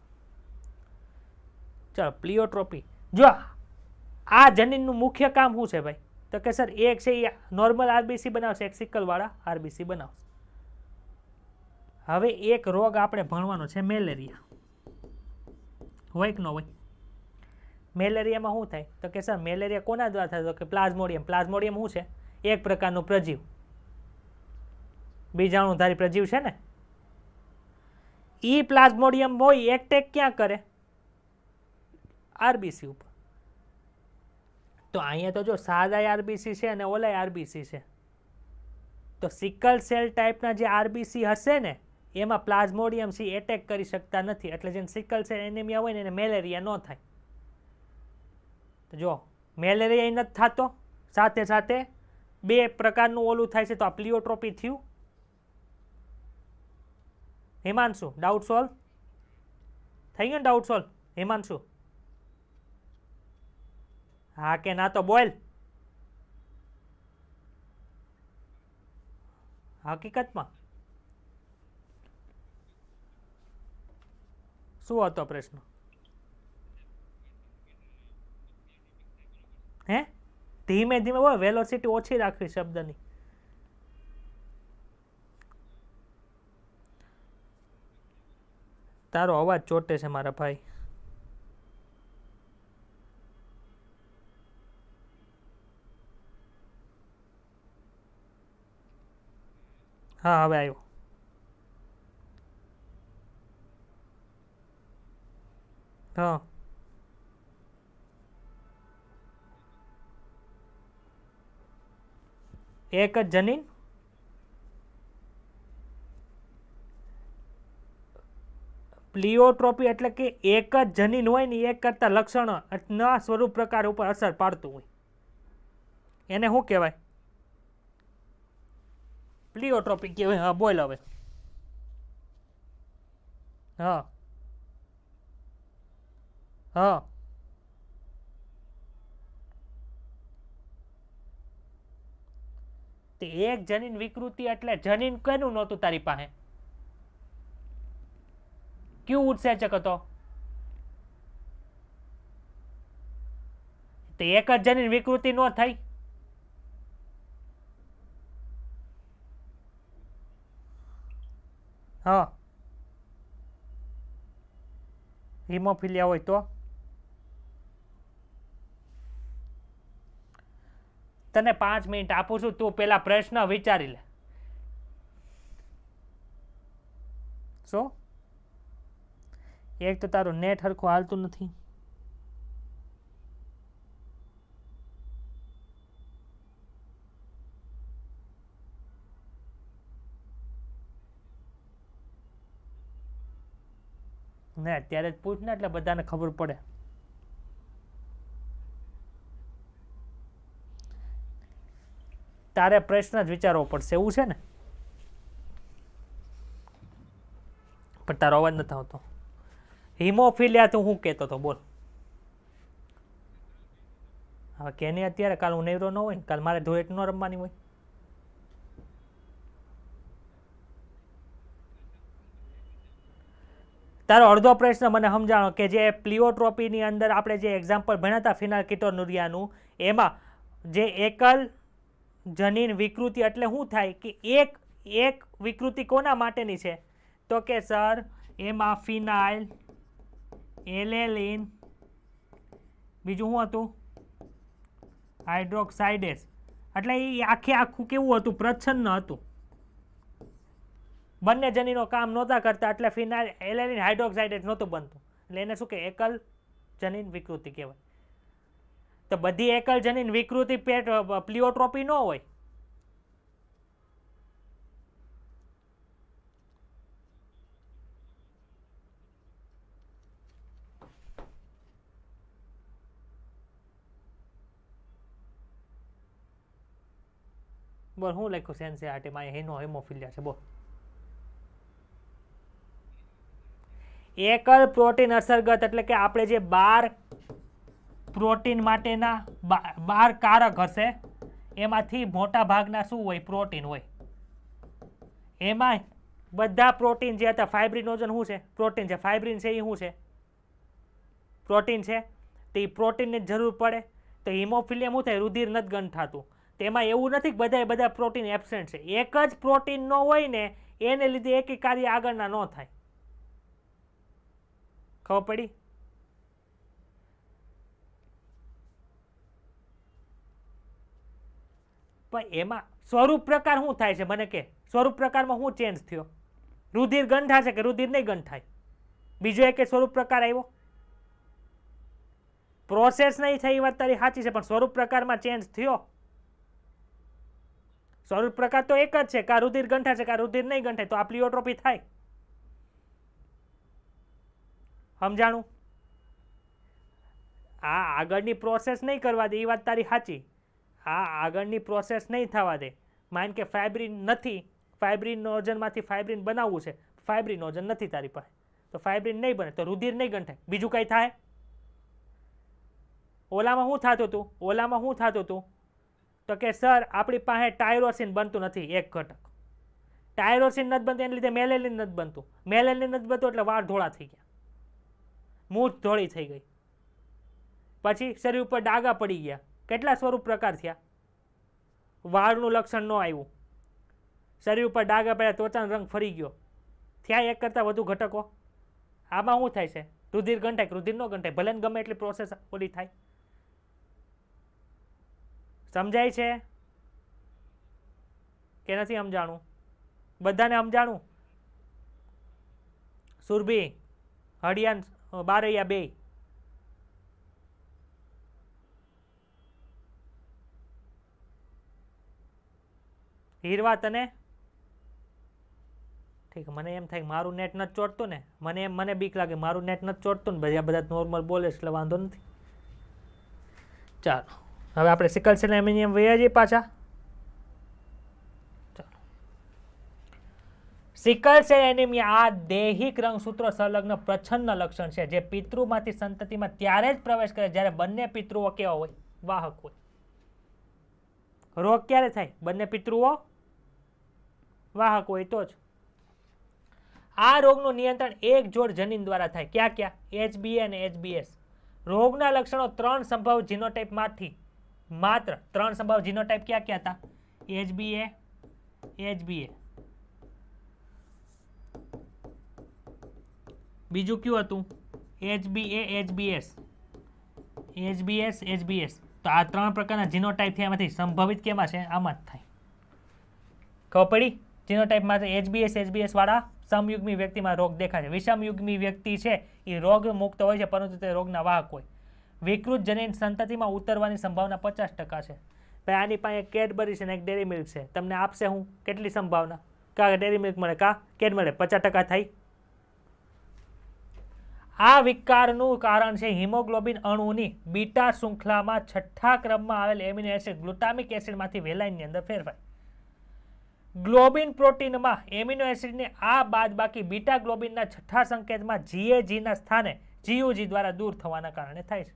ચાલો, પ્લિયોટ્રોપી. જો આ જનીનનું મુખ્ય કામ શું છે ભાઈ? તો કે સર એક છે એ નોર્મલ આરબીસી બનાવશે, એક સિકલવાળા આરબીસી બનાવશે. હવે એક રોગ આપણે ભણવાનો છે, મેલેરિયા. હોય કે ન હોય? મેલેરિયામાં શું થાય? તો કે સર મેલેરિયા કોના દ્વારા થાય? તો કે પ્લાઝ્મોડિયમ. પ્લાઝ્મોડિયમ શું છે? એક પ્રકારનું પ્રજીવ, બીજાણુધારી પ્રજીવ છે ને. ઈ પ્લાઝ્મોડિયમ હોય એટેક ક્યાં કરે? આરબીસી ઉપર. તો અહીંયા તો જો સાદા આરબીસી છે અને ઓલા આરબીસી છે. તો સિકલ સેલ ટાઈપના જે આરબીસી હશે ને એમાં પ્લાઝ્મોડિયમ સી એટેક કરી શકતા નથી. એટલે જેને સિકલ સેલ એનિમિયા હોય ને એને મેલેરિયા ન થાય. તો જો મેલેરિયા નથી થતો, સાથે સાથે બે પ્રકારનું ઓલું થાય છે. તો આ પ્લિયોટ્રોપી થયું. હિમાંશુ ડાઉટ સોલ્વ થઈ ગયો ને? Doubt solve Himanshu? હા કે ના તો બોલ. હકીકતમાં શું હતો પ્રશ્ન? હે ધીમે ધીમે બોલ, વેલોસિટી ઓછી રાખવી શબ્દની. તારો અવાજ ચોટે છે મારા ભાઈ. હા હવે આવ્યો. હા એક જ જનીન પ્લિયોટ્રોપી એટલે કે એક જ જનીન હોય ને એક કરતા લક્ષણના સ્વરૂપ પ્રકાર ઉપર અસર પાડતું હોય એને શું કહેવાય? પ્લિયોટ્રોપી કહેવાય. હા બોલ હવે. હા હા તે એક જનીન વિકૃતિ એટલે જનીન કેનું નહોતું તારી પાસે? કયું ઉત્સેચક હતો? તે એક જ જનીન વિકૃતિ નો થઈ? હા હિમોફિલિયા હોય તો તને 5 મિનિટ આપું છું, તું પેલા પ્રશ્ન વિચારી લે. શું? એક તો તારું નેટ હરખું હાલતું નથી. ને અત્યારે જ પૂછ ને એટલે બધાને ખબર પડે. તારે પ્રશ્ન જ વિચારવો પડશે એવું છે ને? પણ તારો અવાજ નથી આવતો. હિમોફિલિયા તું શું કહેતો હતો બોલ? હવે કે નહીં અત્યારે, કાલ હું નેવરો ન હોય ને, કાલ મારે ધોળેટ ન રમવાની હોય. તારો અડધો પ્રશ્ન મને સમજાણો કે જે પ્લિયોટ્રોપીની અંદર આપણે જે એક્ઝામ્પલ ભણ્યા હતા ફિનાલ્કીટોનુરિયાનું, એમાં જે એકલ જનીન વિકૃતિ એટલે શું થાય કે એક વિકૃતિ કોના માટેની છે? તો કે સર એમાં ફિનાઇલ એલેનિન, બીજું શું હતું? હાઇડ્રોક્સાઇડેસ. એટલે એ આખું કેવું હતું? પ્રચ્છન્ન હતું. બંને જનીનો કામ નહોતા કરતા એટલે ફિનાઇલ એલેનિન હાઇડ્રોક્સાઇડેસ નહોતું બનતું. એટલે એને શું કે એકલ જનીન વિકૃતિ કહેવાય. તો બધી એકલ જનીન વિકૃતિ પ્લિયોટ્રોપી ન હોય. બોલ શું લખ્યું છે એનસીઈઆરટીમાં? હિમોફિલિયા છે બોલ. એકલ પ્રોટીન અસરગત એટલે કે આપણે જે 12 પ્રોટીન માટેના 12 કારક હશે એમાંથી મોટા ભાગના શું હોય? પ્રોટીન હોય. એમાં બધા પ્રોટીન જે હતા, ફાઇબ્રિનોજન શું છે? પ્રોટીન છે. ફાઇબ્રિન છે એ શું છે? પ્રોટીન છે. તો એ પ્રોટીનની જરૂર પડે. તો હિમોફિલિયા શું થાય? રુધિર નથી ગંઠાતું. તેમાં એવું નથી કે બધા પ્રોટીન એબસેન્ટ છે. એક જ પ્રોટીન ન હોય ને એને લીધે એક કાર્ય આગળના ન થાય. ખબર પડી? પણ એમાં સ્વરૂપ પ્રકાર શું થાય છે મને કે? સ્વરૂપ પ્રકારમાં શું ચેન્જ થયો? રુધિર ગંઠાશે કે રુધિર નહીં ગંઠાય? બીજો એક સ્વરૂપ પ્રકાર આવ્યો? પ્રોસેસ નહીં થઈ એ વાત તારી સાચી છે, પણ સ્વરૂપ પ્રકારમાં ચેન્જ થયો? સ્વરૂપ પ્રકાર તો એક જ છે, કા રુધિર ગંઠાશે કા રુધિર નહીં ગંઠાય. તો આ પ્લિયોટ્રોપી થાય. સમજાણું? આ આગળની પ્રોસેસ નહીં કરવા દે એ વાત તારી સાચી. આ આગળની પ્રોસેસ નહીં થવા દે. માન કે ફાઇબ્રિન નથી, ફાઇબ્રિનોજનમાંથી ફાઇબ્રિન બનાવવું છે, ફાઇબ્રિનોજન નથી તારી પાસે, તો ફાઇબ્રિન નહીં બને તો રુધિર નહીં ગંઠાય. બીજું કંઈ થાય? ઓલામાં શું થતું હતું? તો કે સર આપણી પાસે ટાયરોસિન બનતું નથી, એક ઘટક. ટાયરોસિન નથી બનતું એને લીધે મેલેનિન નથી બનતું. મેલેનિન નથી બનતું એટલે વાળ ધોળા થઈ ગયા, મૂછ ધોળી થઈ ગઈ. પછી શરીર ઉપર ડાઘા પડી ગયા. કેટલા સ્વરૂપ પ્રકાર થયા? વાળનું લક્ષણ ન આવ્યું, શરીર ઉપર ડાઘા પડ્યા, ત્વચાનો રંગ ફરી ગયો. થયા એક કરતાં વધુ ઘટકો. આમાં શું થાય છે? રુધિર ગંઠાય, રુધિર ન ગંઠાય, ભલે ગમે એટલી પ્રોસેસ ઓલી થાય. સમજાય છે કે નથી સમજાણું? બધાને સમજાણું? સુરભી, હડિયાન, બારૈયા બે. હીરવા તને ઠીક. મને એમ થાય મારું નેટ નથી ચોટતું ને, મને બીક લાગે મારું નેટ નથી ચોટતું ને, બધા નોર્મલ બોલે એટલે વાંધો નથી. ચાલો હવે આપણે સિકલ સેલ એનિમિયા વયા જઈએ પાછા. ચાલો, સિકલ સેલ એનિમિયા આ દૈહિક રંગસૂત્રો સંલગ્ન પ્રચ્છન્ન લક્ષણ છે જે પિતૃમાંથી સંતતિમાં ત્યારે જ પ્રવેશ કરે જ્યારે બંને પિતૃઓ કેવા હોય? વાહક હોય. રોગ ક્યારે થાય? બંને પિતૃઓ વાહક હોય તો જ. આ રોગનું નિયંત્રણ એક જોડ જનીન દ્વારા થાય. ક્યાં ક્યાં? HBA અને HBS. રોગના લક્ષણો 3 સંભવ જીનોટાઇપમાંથી માત્ર 3 સંભવ જીનોટાઇપ ક્યાં ક્યાં હતા? HBA, HBA. બીજું કયું હતું? HBA, HBS, HBS, HBS. તો આ 3 પ્રકારના જીનોટાઇપ થયા, એમાંથી સંભવિત કેમાં છે? આમાં જ થાય. ખબર પડી? જીનોટાઇપમાં HBS, HBS વાળા સમયુગ્મી વ્યક્તિમાં રોગ દેખાય છે. વિષમયુગ્મી વ્યક્તિ છે એ રોગ મુક્ત હોય છે, પરંતુ તે રોગના વાહક હોય. વિકૃત જનીન સંતતિમાં ઉતરવાની સંભાવના 50% છે. ભાઈ આની પાસે કેડબરી છે ને એક ડેરી મિલ્ક છે, તમને આપશે હું કેટલી સંભાવના? કા ડેરી મિલ્ક મળે કા કેડ મળે, 50% થાય. આ વિકારનું કારણ છે હિમોગ્લોબિન અણુની બીટા શૃંખલામાં 6થા ક્રમમાં આવેલ એમિનો એસિડ ગ્લુટામિક એસિડમાંથી વેલાઇનની અંદર ફેરફાર. ગ્લોબિન પ્રોટીનમાં એમિનો એસિડની આ બાદબાકી બીટા ગ્લોબિનના 6થા સંકેતમાં GAGના સ્થાને GUG દ્વારા દૂર થવાના કારણે થાય છે.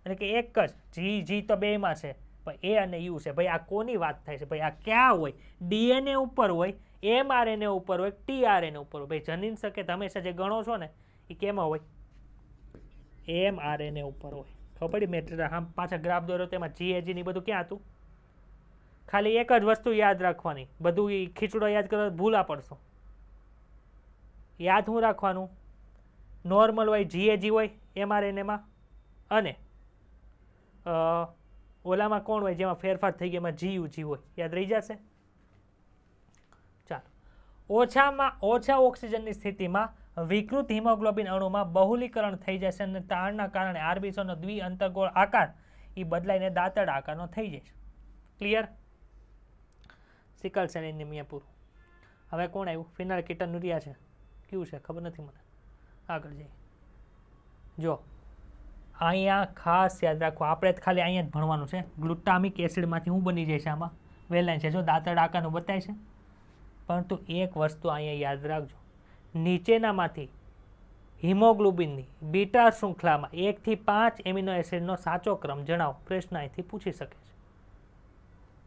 એટલે કે એક જ G તો બેમાં છે, પણ A અને U છે. ભાઈ આ કોની વાત થાય છે? ભાઈ આ ક્યાં હોય? DNA ઉપર હોય, mRNA ઉપર હોય, tRNA ઉપર હોય. ભાઈ જનીન સંકેત હંમેશા જે ગણો છો ને એ કેમાં હોય? mRNA ઉપર હોય. ખબર પડી? મેં પાછા ગ્રાફ દોર્યો તેમાં GAG ની બધું ક્યાં હતું? ખાલી એક જ વસ્તુ યાદ રાખવાની, બધું એ ખીચડો યાદ કરો ભૂલા પડશો. યાદ શું રાખવાનું? નોર્મલ હોય GAG હોય mRNAમાં, અને ઓલામાં કોણ હોય જેમાં ફેરફાર થઈ ગયા એમાં GUG હોય. યાદ રહી જશે. ચાલો, ઓછા ઓક્સિજનની સ્થિતિમાં વિકૃત હિમોગ્લોબિન અણુમાં બહુલીકરણ થઈ જશે અને તાણના કારણે આરબીસીનો દ્વિઅંતર્ગોળ આકાર એ બદલાઈને દાંતરડા આકારનો થઈ જશે. ક્લિયર? સિકલ સેલ એનિમિયા પૂરું. હવે કોણ આવ્યું? ફિનાઇલકેટોનુરિયા છે. કયું છે ખબર નથી મને. આગળ જઈએ. જો અહીંયા ખાસ યાદ રાખો, આપણે ખાલી અહીંયા જ ભણવાનું છે. ગ્લુટામિક એસિડમાંથી શું બની જાય છે? આમાં વેલાઇન છે. જો દાંતરડા આકારનું બતાય છે, પરંતુ એક વસ્તુ અહીંયા યાદ રાખજો, નીચેનામાંથી હિમોગ્લોબિનની બીટા શૃંખલામાં 1 થી 5 એમિનો એસિડનો સાચો ક્રમ જણાવો. પ્રશ્ન અહીંથી પૂછી શકે છે.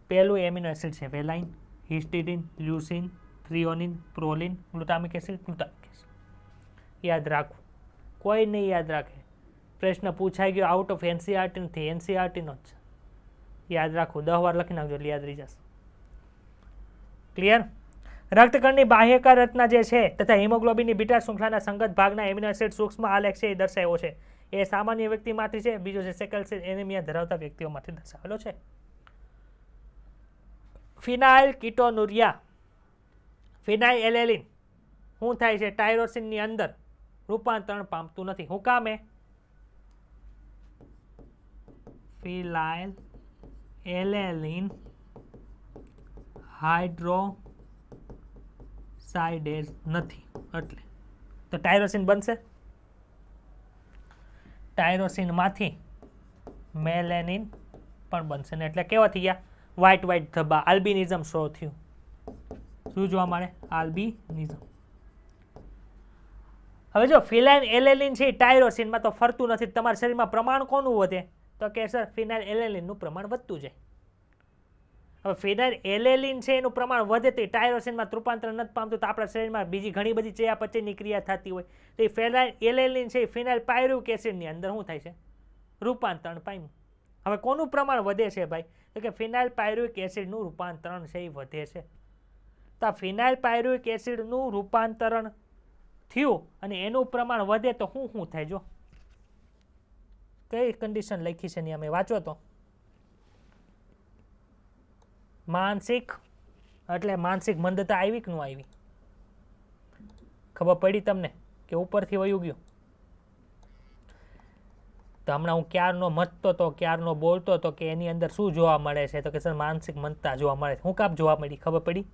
પહેલું એમિનો એસિડ છે valine, histidine, leucine, threonine, proline, glutamic acid, glutamic acid. યાદ રાખવું. કોઈ નહીં યાદ રાખે. પ્રશ્ન પૂછાઈ ગયો આઉટ ઓફ NCERT નથી, NCERT નો જ છે. યાદ રાખવું. 10 વાર લખી નાખજો એટલે યાદ રહી જશે. ક્લિયર? રક્તકણની બાહ્યકાર રચના જે છે તથા હિમોગ્લોબિનની બીટા શૃંખલાના સંગત ભાગના એમિનો એસિડ સૂક્ષ્મ આલેખ છે એ દર્શાવ્યો છે. એ સામાન્ય વ્યક્તિમાંથી છે, બીજો છે સિકલ સેલ એનિમિયા ધરાવતા વ્યક્તિઓમાંથી દર્શાવેલો છે. ફિનાઇલકેટોનુરિયા, ફિનાઇલેલેનિન શું થાય છે? ટાયરોસિનની અંદર રૂપાંતરણ પામતું નથી. હું કામે? ફિનાઇલેલેનિન હાઇડ્રોક્સાઇડેઝ નથી એટલે તો ટાયરોસિન બનશે. ટાયરોસિનમાંથી મેલેનિન પણ બનશે ને એટલે કેવા થઈ ગયા? વ્હાઇટ ધબ્બા. આલ્બિનિઝમ શો થયું. શું જોવા મળે? આલ્બિનિઝમ. હવે જો ફિનાઇલ એલેનિન છે એ ટાયરોસિનમાં તો ફરતું નથી, તમારા શરીરમાં પ્રમાણ કોનું વધે? તો કે સર ફિનાઇલ એલેનિનનું પ્રમાણ વધતું જાય. હવે ફિનાઇલ એલેનિન છે એનું પ્રમાણ વધે તો ટાયરોસિનમાં રૂપાંતર નથી પામતું, તો આપણા શરીરમાં બીજી ઘણી બધી ચયાપચયની ક્રિયા થતી હોય તો એ ફિનાઇલ એલેનિન છે એ ફિનાઇલ પાયરુવિક એસિડની અંદર શું થાય છે? રૂપાંતરણ પામ્યું. હવે કોનું પ્રમાણ વધે છે ભાઈ? તો કે ફિનાઇલ પાયરુવિક એસિડનું રૂપાંતરણ છે એ વધે છે. તો આ ફિનાઇલ પાયરુવિક એસિડનું રૂપાંતરણ થયું અને એનું પ્રમાણ વધે તો શું થાય? જો કઈ કન્ડિશન લખી છે અમે વાંચો તો માનસિક, એટલે માનસિક મંદતા આવી કે ન આવી? ખબર પડી તમને કે ઉપરથી વયું ગયું? તો હમણાં હું ક્યારનો મથતો હતો, ક્યારનો બોલતો હતો કે એની અંદર શું જોવા મળે છે? તો કે સર માનસિક મંદતા જોવા મળે છે. હું કાપ જોવા મળી? ખબર પડી?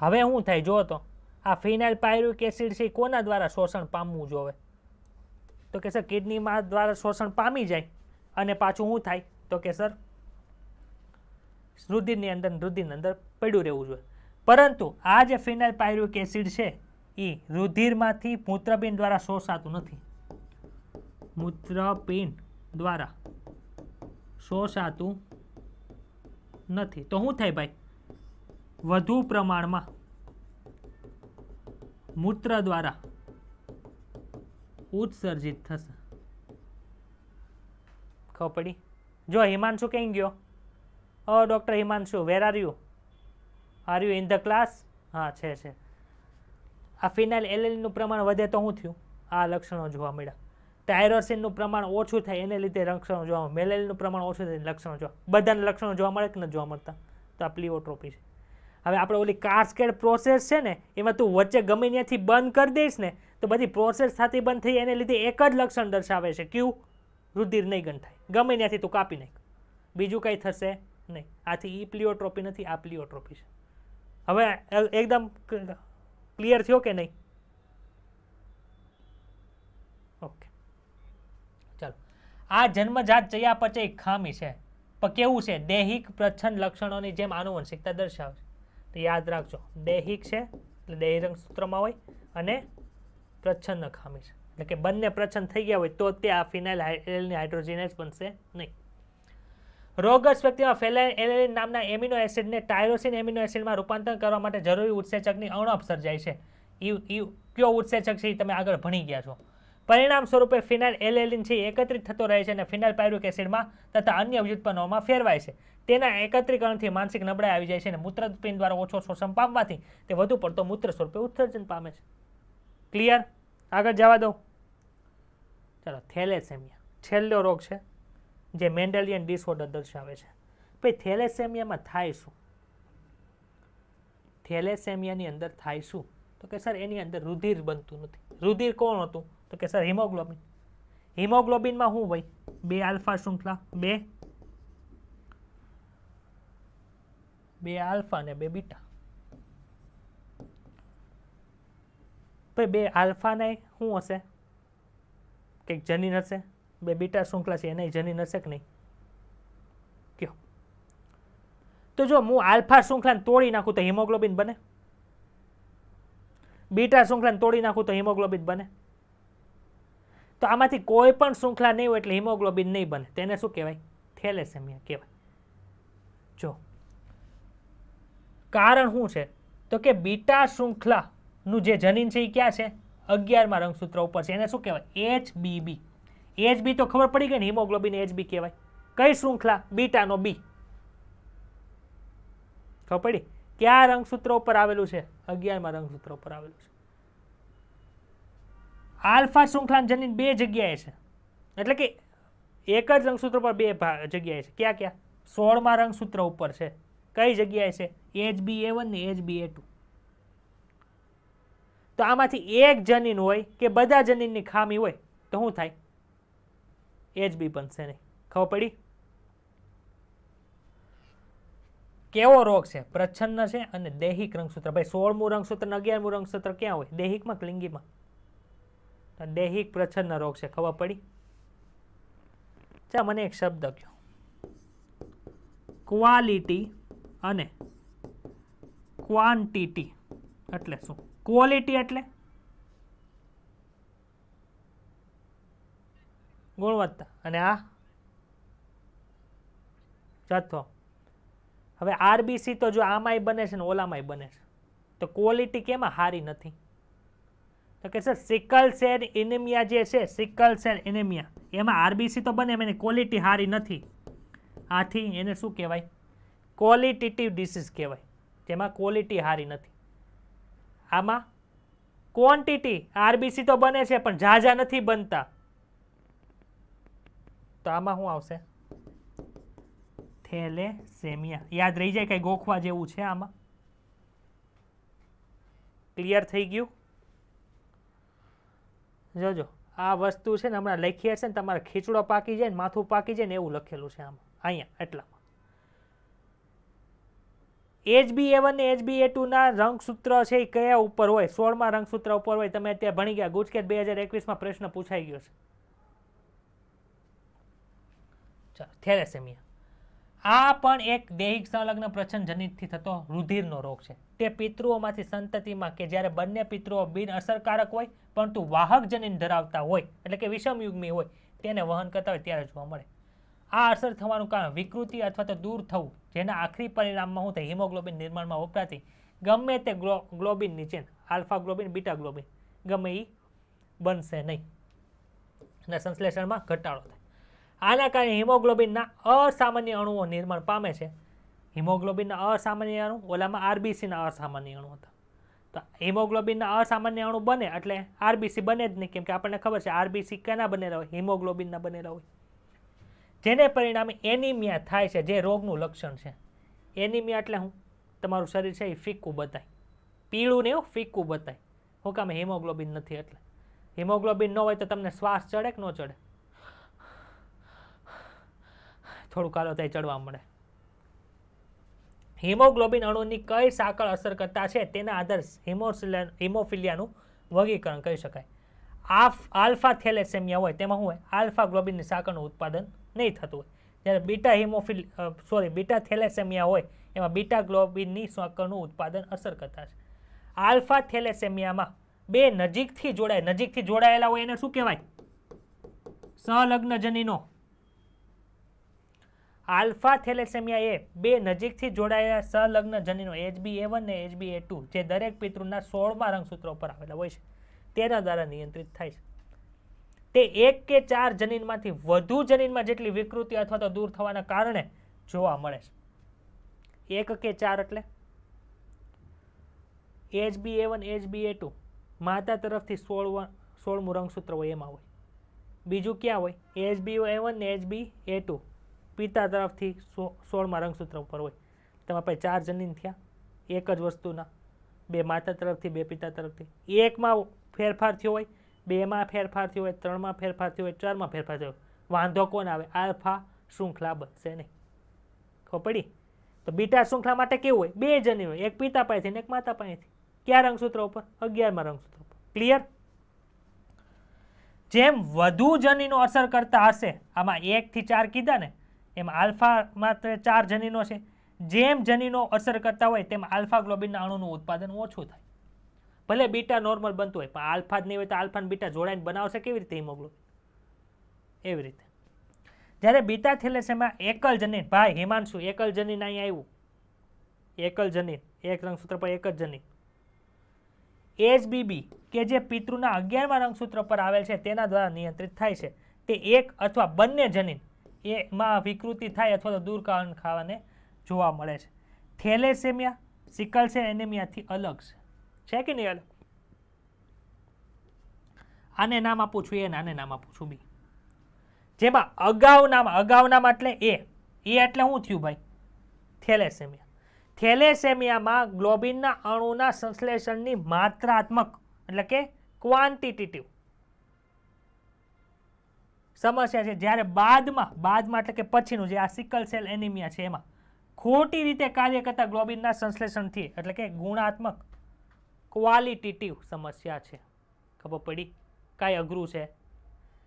હવે શું થાય જો તો આ ફિનાઇલ પાયરુવિક એસિડ છે કોના દ્વારા શોષણ પામવું જોવે? તો કે સર કિડનીમાં દ્વારા શોષણ પામી જાય અને પાછું શું થાય? તો કે સર રુધિરની અંદર પડ્યું રહેવું જોઈએ. પરંતુ આ જે ફિનાઇલ પાયરુવિક એસિડ છે એ રુધિરમાંથી મૂત્રપિંડ દ્વારા શોષાતું નથી. મૂત્રપિંડ દ્વારા શોષાતું નથી તો શું થાય ભાઈ? વધુ પ્રમાણમાં મૂત્ર દ્વારા ઉત્સર્જિત થશે. ખબર પડી? જો હિમાંશુ કઈ ગયો? Doctor Himanshu, where are you? Are you in the class? હા છે. આ ફિનાઇલ એલેનિનનું પ્રમાણ વધે તો શું થયું? આ લક્ષણો જોવા મળ્યા. ટાયરોસિનનું પ્રમાણ ઓછું થાય એને લીધે લક્ષણો જોવા મળે. મેલેનિનનું પ્રમાણ ઓછું થાય લક્ષણો જોવા. બધાના લક્ષણો જોવા મળે કે નથી જોવા મળતા? તો આ પ્લિઓટ્રોપી છે. હવે આપણે ઓલી કાસ્કેડ પ્રોસેસ છે ને એમાં તું વચ્ચે ગમે ત્યાંથી બંધ કરી દઈશ ને તો બધી પ્રોસેસ થતી બંધ થઈ એને લીધે એક જ લક્ષણ દર્શાવે છે. કયું? રુધિર નહીં ગંઠાય. ગમે ત્યાંથી તું કાપી નાખ, બીજું કંઈ થશે નહીં. આથી ઈ પ્લિઓટ્રોપી નથી, આ પ્લિઓટ્રોપી છે. હવે એકદમ ક્લિયર થયો કે નહીં? ઓકે ચાલો. આ જન્મજાત ચયાપચય ખામી છે પણ કેવું છે? દૈહિક પ્રચ્છન્ન લક્ષણોની જેમ આનુવંશિકતા દર્શાવે છે. તો યાદ રાખજો, દૈહિક છે એટલે દેહી રંગસૂત્રમાં હોય અને પ્રચ્છન્ન ખામી છે એટલે કે બંને પ્રચ્છન્ન થઈ ગયા હોય તો તે આ ફિનાઇલ એલેનિન હાઇડ્રોજનેઝ બનશે નહીં. રોગગ્રસ્ત વ્યક્તિમાં ફિનાઇલ એલેનિન નામના એમિનો એસિડને ટાયરોસિન એમિનો એસિડમાં રૂપાંતર કરવા માટે જરૂરી ઉત્સેચકની અણપ સર્જાય છે. કયો ઉત્સેચક છે એ તમે આગળ ભણી ગયા છો. પરિણામ સ્વરૂપે ફિનાઇલ એલેનિન છે એકત્રિત થતો રહે છે અને ફિનાઇલ પાયરુવિક એસિડમાં તથા અન્ય વ્યુત્પન્નોમાં ફેરવાય છે. તેના એકત્રીકરણથી માનસિક નબળાઈ આવી જાય છે અને મૂત્રપિંડ દ્વારા ઓછો શોષણ પામવાથી તે વધુ પડતો મૂત્ર સ્વરૂપે ઉત્સર્જન પામે છે. ક્લિયર? આગળ જવા દો. ચાલો, થેલેસેમિયા છેલ્લો રોગ છે જે મેન્ડેલિયન ડિસઓર્ડર દર્શાવે છે. ભાઈ થેલેસેમિયામાં થાય શું? થેલેસેમિયાની અંદર થાય શું? તો કે સર એની અંદર રુધિર બનતું નથી. રુધિર કોણ હતું? તો કે સર હિમોગ્લોબિન. હિમોગ્લોબિનમાં શું હોય? 2 આલ્ફા શૃંખલા, 2 આલ્ફા અને 2 બીટા. ભાઈ 2 આલ્ફાને શું હશે? કંઈક જનીન હશે. 2 બીટા શૃંખલા છે એને જનીન હશે કે નહીં? કયો? તો જો હું આલ્ફા શૃંખલાને તોડી નાખું તો હિમોગ્લોબિન બને? બીટા શૃંખલાને તોડી નાખું તો હિમોગ્લોબિન બને? તો આમાંથી કોઈ પણ શૃંખલા નહીં હોય એટલે હિમોગ્લોબિન નહીં બને. તેને શું કહેવાય? થેલેસેમિયા કહેવાય. જો કારણ શું છે? તો કે બીટા શૃંખલાનું જે જનીન છે એ ક્યાં છે? 11મા રંગસૂત્ર ઉપર છે. એને શું કહેવાય? HBB. HB તો ખબર પડી ગઈ ને, હિમોગ્લોબિન HB કહેવાય. કઈ શૃંખલા? બીટાનો B. ખબર પડી? કયા રંગસૂત્ર ઉપર આવેલું છે? 11મા રંગસૂત્ર ઉપર આવેલું છે. આલ્ફા શૃંખલાનું જનીન 2 જગ્યાએ છે એટલે કે એક જ રંગસૂત્ર પર 2 જગ્યાએ છે. ક્યાં ક્યાં? 16મા રંગસૂત્ર ઉપર છે. કઈ જગ્યાએ છે? HbA1 ને HbA2. તો આમાંથી એક જનીન હોય કે બધા જનીનની ખામી હોય તો શું થાય? HB બનશે નહીં. ખબર પડી? કેવો રોગ છે? પ્રચ્છન્ન છે અને દૈહિક રંગસૂત્ર. ભાઈ 16મું રંગસૂત્ર અને 11મું રંગસૂત્ર ક્યાં હોય? દૈહિકમાં કે લિંગીમાં? દૈહિક પ્રચ્છન્ન રોગ છે. ખબર પડી? ચા મને એક શબ્દ કહો. ક્વોલિટી અને ક્વોન્ટિટી એટલે શું? ક્વોલિટી એટલે ગુણવત્તા, અને આ જથ્થો. હવે આરબીસી તો જો આમાંય બને છે ને ઓલામાંય બને છે, તો ક્વોલિટી કેમાં સારી નથી? તો કે સર સિકલ સેલ એનિમિયા જે છે, સિકલ સેલ એનિમિયા, એમાં આરબીસી તો બને, એની ક્વોલિટી સારી નથી. આથી એને શું કહેવાય? ક્વોલિટેટિવ ડિસીઝ કહેવાય, જેમાં ક્વોલિટી સારી નથી. આમાં ક્વોન્ટિટી, આરબીસી તો બને છે પણ ઝાઝા નથી બનતા, તો આમાં શું આવશે? થેલેસેમિયા. યાદ રહી જાય, કઈ ગોખવા જેવું છે આમાં? ક્લિયર થઈ ગયું? જોજો આ વસ્તુ છે ને હમણાં લખીએ છે ને તમારે ખીચડો પાકી જાય ને માથું પાકી જાય ને એવું લખેલું છે આમાં, અહીંયા એટલામાં. HbA1 ને HbA2 ના રંગસૂત્ર છે એ કયા ઉપર હોય? 16મા રંગસૂત્ર ઉપર હોય. તમે અત્યારે ભણી ગયા, ગુજકેટ 2021માં પ્રશ્ન પૂછાઈ ગયો છે. ચાલો, થેલેસેમિયા. આ પણ એક દૈહિક સંલગ્ન પ્રચન જનિતથી થતો રુધિરનો રોગ છે. તે પિતૃઓમાંથી સંતતિમાં કે જ્યારે બંને પિતૃઓ બિન અસરકારક હોય પરંતુ વાહક જનીન ધરાવતા હોય, એટલે કે વિષમયુગ્મી હોય, તેને વહન કરતા હોય ત્યારે જોવા મળે. આ અસર થવાનું કારણ વિકૃતિ અથવા તો દૂર થવું, જેના આખરી પરિણામમાં શું થાય? હિમોગ્લોબિન નિર્માણમાં વપરાતી ગમે તે ગ્લોબિનની chain, alpha globin, beta globin, ગમે એ બનશે નહીં અને સંશ્લેષણમાં ઘટાડો થાય. આના કારણે હિમોગ્લોબિનના અસામાન્ય અણુઓ નિર્માણ પામે છે. હિમોગ્લોબિનના અસામાન્ય અણુ, ઓલામાં આરબીસીના અસામાન્ય અણુ હતા. તો હિમોગ્લોબિનના અસામાન્ય અણુ બને એટલે આરબીસી બને જ નહીં, કેમ કે આપણને ખબર છે આરબીસી કેના બનેલા હોય? હિમોગ્લોબિનના બનેલા હોય. જેને પરિણામે એનિમિયા થાય છે, જે રોગનું લક્ષણ છે. એનિમિયા એટલે શું? તમારું શરીર છે એ ફીક્કું બતાય, પીળું ને એવું ફીક્કું બતાય. શું કામ? હિમોગ્લોબિન નથી એટલે. હિમોગ્લોબિન ન હોય તો તમને શ્વાસ ચડે કે ન ચડે? થોડું કાલો થાય ચડવા મળે. હિમોગ્લોબિન અણુની કઈ સાંકળ અસર કરતા છે તેના આધારે હિમોફિલિયાનું વર્ગીકરણ કરી શકાય. આલ્ફા થેલેસેમિયા હોય તેમાં શું હોય? આલ્ફા ગ્લોબિનની સાંકળનું ઉત્પાદન નહીં થતું હોય. જ્યારે બીટા થેલેસેમિયા હોય એમાં બીટા ગ્લોબિનની સાંકળનું ઉત્પાદન અસર કરતા છે. આલ્ફા થેલેસેમિયામાં બે નજીકથી જોડાયેલા હોય એને શું કહેવાય? સંલગ્ન જનીનો. આલ્ફા થેલેસેમિયા એ બે નજીકથી જોડાયેલા સંલગ્ન જનીનો HbA1 ને HbA2 જે દરેક પિતૃના 16મા રંગસૂત્ર પર આવેલા હોય છે તેના દ્વારા નિયંત્રિત થાય છે. તે 1 કે 4 જનીનમાંથી વધુ જનીનમાં જેટલી વિકૃતિ અથવા તો દૂર થવાના કારણે જોવા મળે છે. 1 કે 4 એટલે HbA1 HbA2 માતા તરફથી 16મું રંગસૂત્ર હોય એમાં હોય. બીજું ક્યાં હોય? HbA1 ને HbA2 પિતા તરફથી 16મા રંગસૂત્ર ઉપર હોય. તમારા પાસે 4 જનીન થયા એક જ વસ્તુના, 2 માતા તરફથી 2 પિતા તરફથી. 1માં ફેરફાર થયો હોય, 2માં ફેરફાર થયો હોય, 3માં ફેરફાર થયો હોય, 4માં ફેરફાર થયો હોય. વાંધો કોણ આવે? આલ્ફા શૃંખલા બનશે નહીં. ખબર પડી? તો બીટા શૃંખલા માટે કેવું હોય? 2 જનીન હોય, એક પિતા પાસેથી ને એક માતા પાસેથી. કયા રંગસૂત્ર ઉપર? 11મા રંગસૂત્ર ઉપર. ક્લિયર? જેમ વધુ જનીનો અસર કરતા હશે, આમાં 1 થી 4 કીધા ને, એમાં આલ્ફા માત્ર 4 જનીનો છે. જેમ જનીનો અસર કરતા હોય તેમ આલ્ફા ગ્લોબિનના અણુનું ઉત્પાદન ઓછું થાય. ભલે બીટા નોર્મલ બનતું હોય પણ આલ્ફા જ નહીં હોય તો આલ્ફા અને બીટા જોડાઈને બનાવશે કેવી રીતે હિમોગ્લોબિન? એવી રીતે. જ્યારે બીટા થેલેસેમિયા એકલ જનીન, ભાઈ હિમાંશુ, એકલ જનીન અહીંયા આવ્યું, એકલ જનીન, એક રંગસૂત્ર પર એક જ જનીન. HbB કે જે પિતૃના 11મા રંગસૂત્ર પર આવેલ છે તેના દ્વારા નિયંત્રિત થાય છે. તે એક અથવા બંને જનીન એમાં વિકૃતિ થાય અથવા તો દૂર ખાવાને જોવા મળે છે. થેલેસેમિયા સિકલ સેલ એનિમિયાથી અલગ છે કે નહીં અલગ? આને નામ આપું છું A, આને નામ આપું છું B. જેમાં અગાઉનામાં એટલે એ એટલે શું થયું ભાઈ? થેલેસેમિયા. થેલેસેમિયામાં ગ્લોબિનના અણુના સંશ્લેષણની માત્રાત્મક એટલે કે ક્વોન્ટિટેટિવ સમસ્યા છે. જ્યારે બાદમાં એટલે કે પછીનું જે આ સિકલ સેલ એનિમિયા છે એમાં ખોટી રીતે કાર્ય કરતા ગ્લોબિનના સંશ્લેષણથી એટલે કે ગુણાત્મક ક્વોલિટેટિવ સમસ્યા છે. ખબર પડી? કાંઈ અઘરું છે?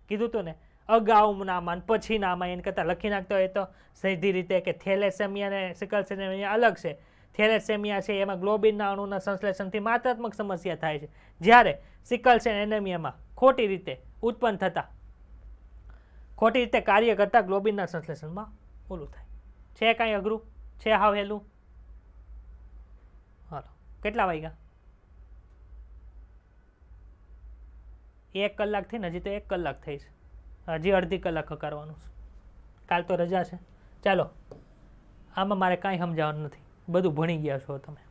કીધું તો ને, અગાઉનામાં પછીનામાં એને કરતાં લખી નાખતો હોય તો સીધી રીતે કે થેલેસેમિયા અને સિકલ સેલ એનિમિયા અલગ છે, થેલેસેમિયા છે એમાં ગ્લોબિનના અણુના સંશ્લેષણથી માત્રાત્મક સમસ્યા થાય છે, જ્યારે સિકલ સેલ એનેમિયામાં ખોટી રીતે ઉત્પન્ન થતા ખોટી રીતે કાર્ય કરતા ગ્લોબિનના સંશ્લેષણમાં ઓલું થાય છે. કાંઈ અઘરું છે? હાવ હેલું. હાલો, કેટલા વાગ્યા? 1 કલાક થઈને હજી તો 1 કલાક થઈ છે, હજી અડધી કલાક હકારવાનું છે. કાલ તો રજા છે. ચાલો, આમાં મારે કાંઈ સમજાવવાનું નથી, બધું ભણી ગયા છો તમે.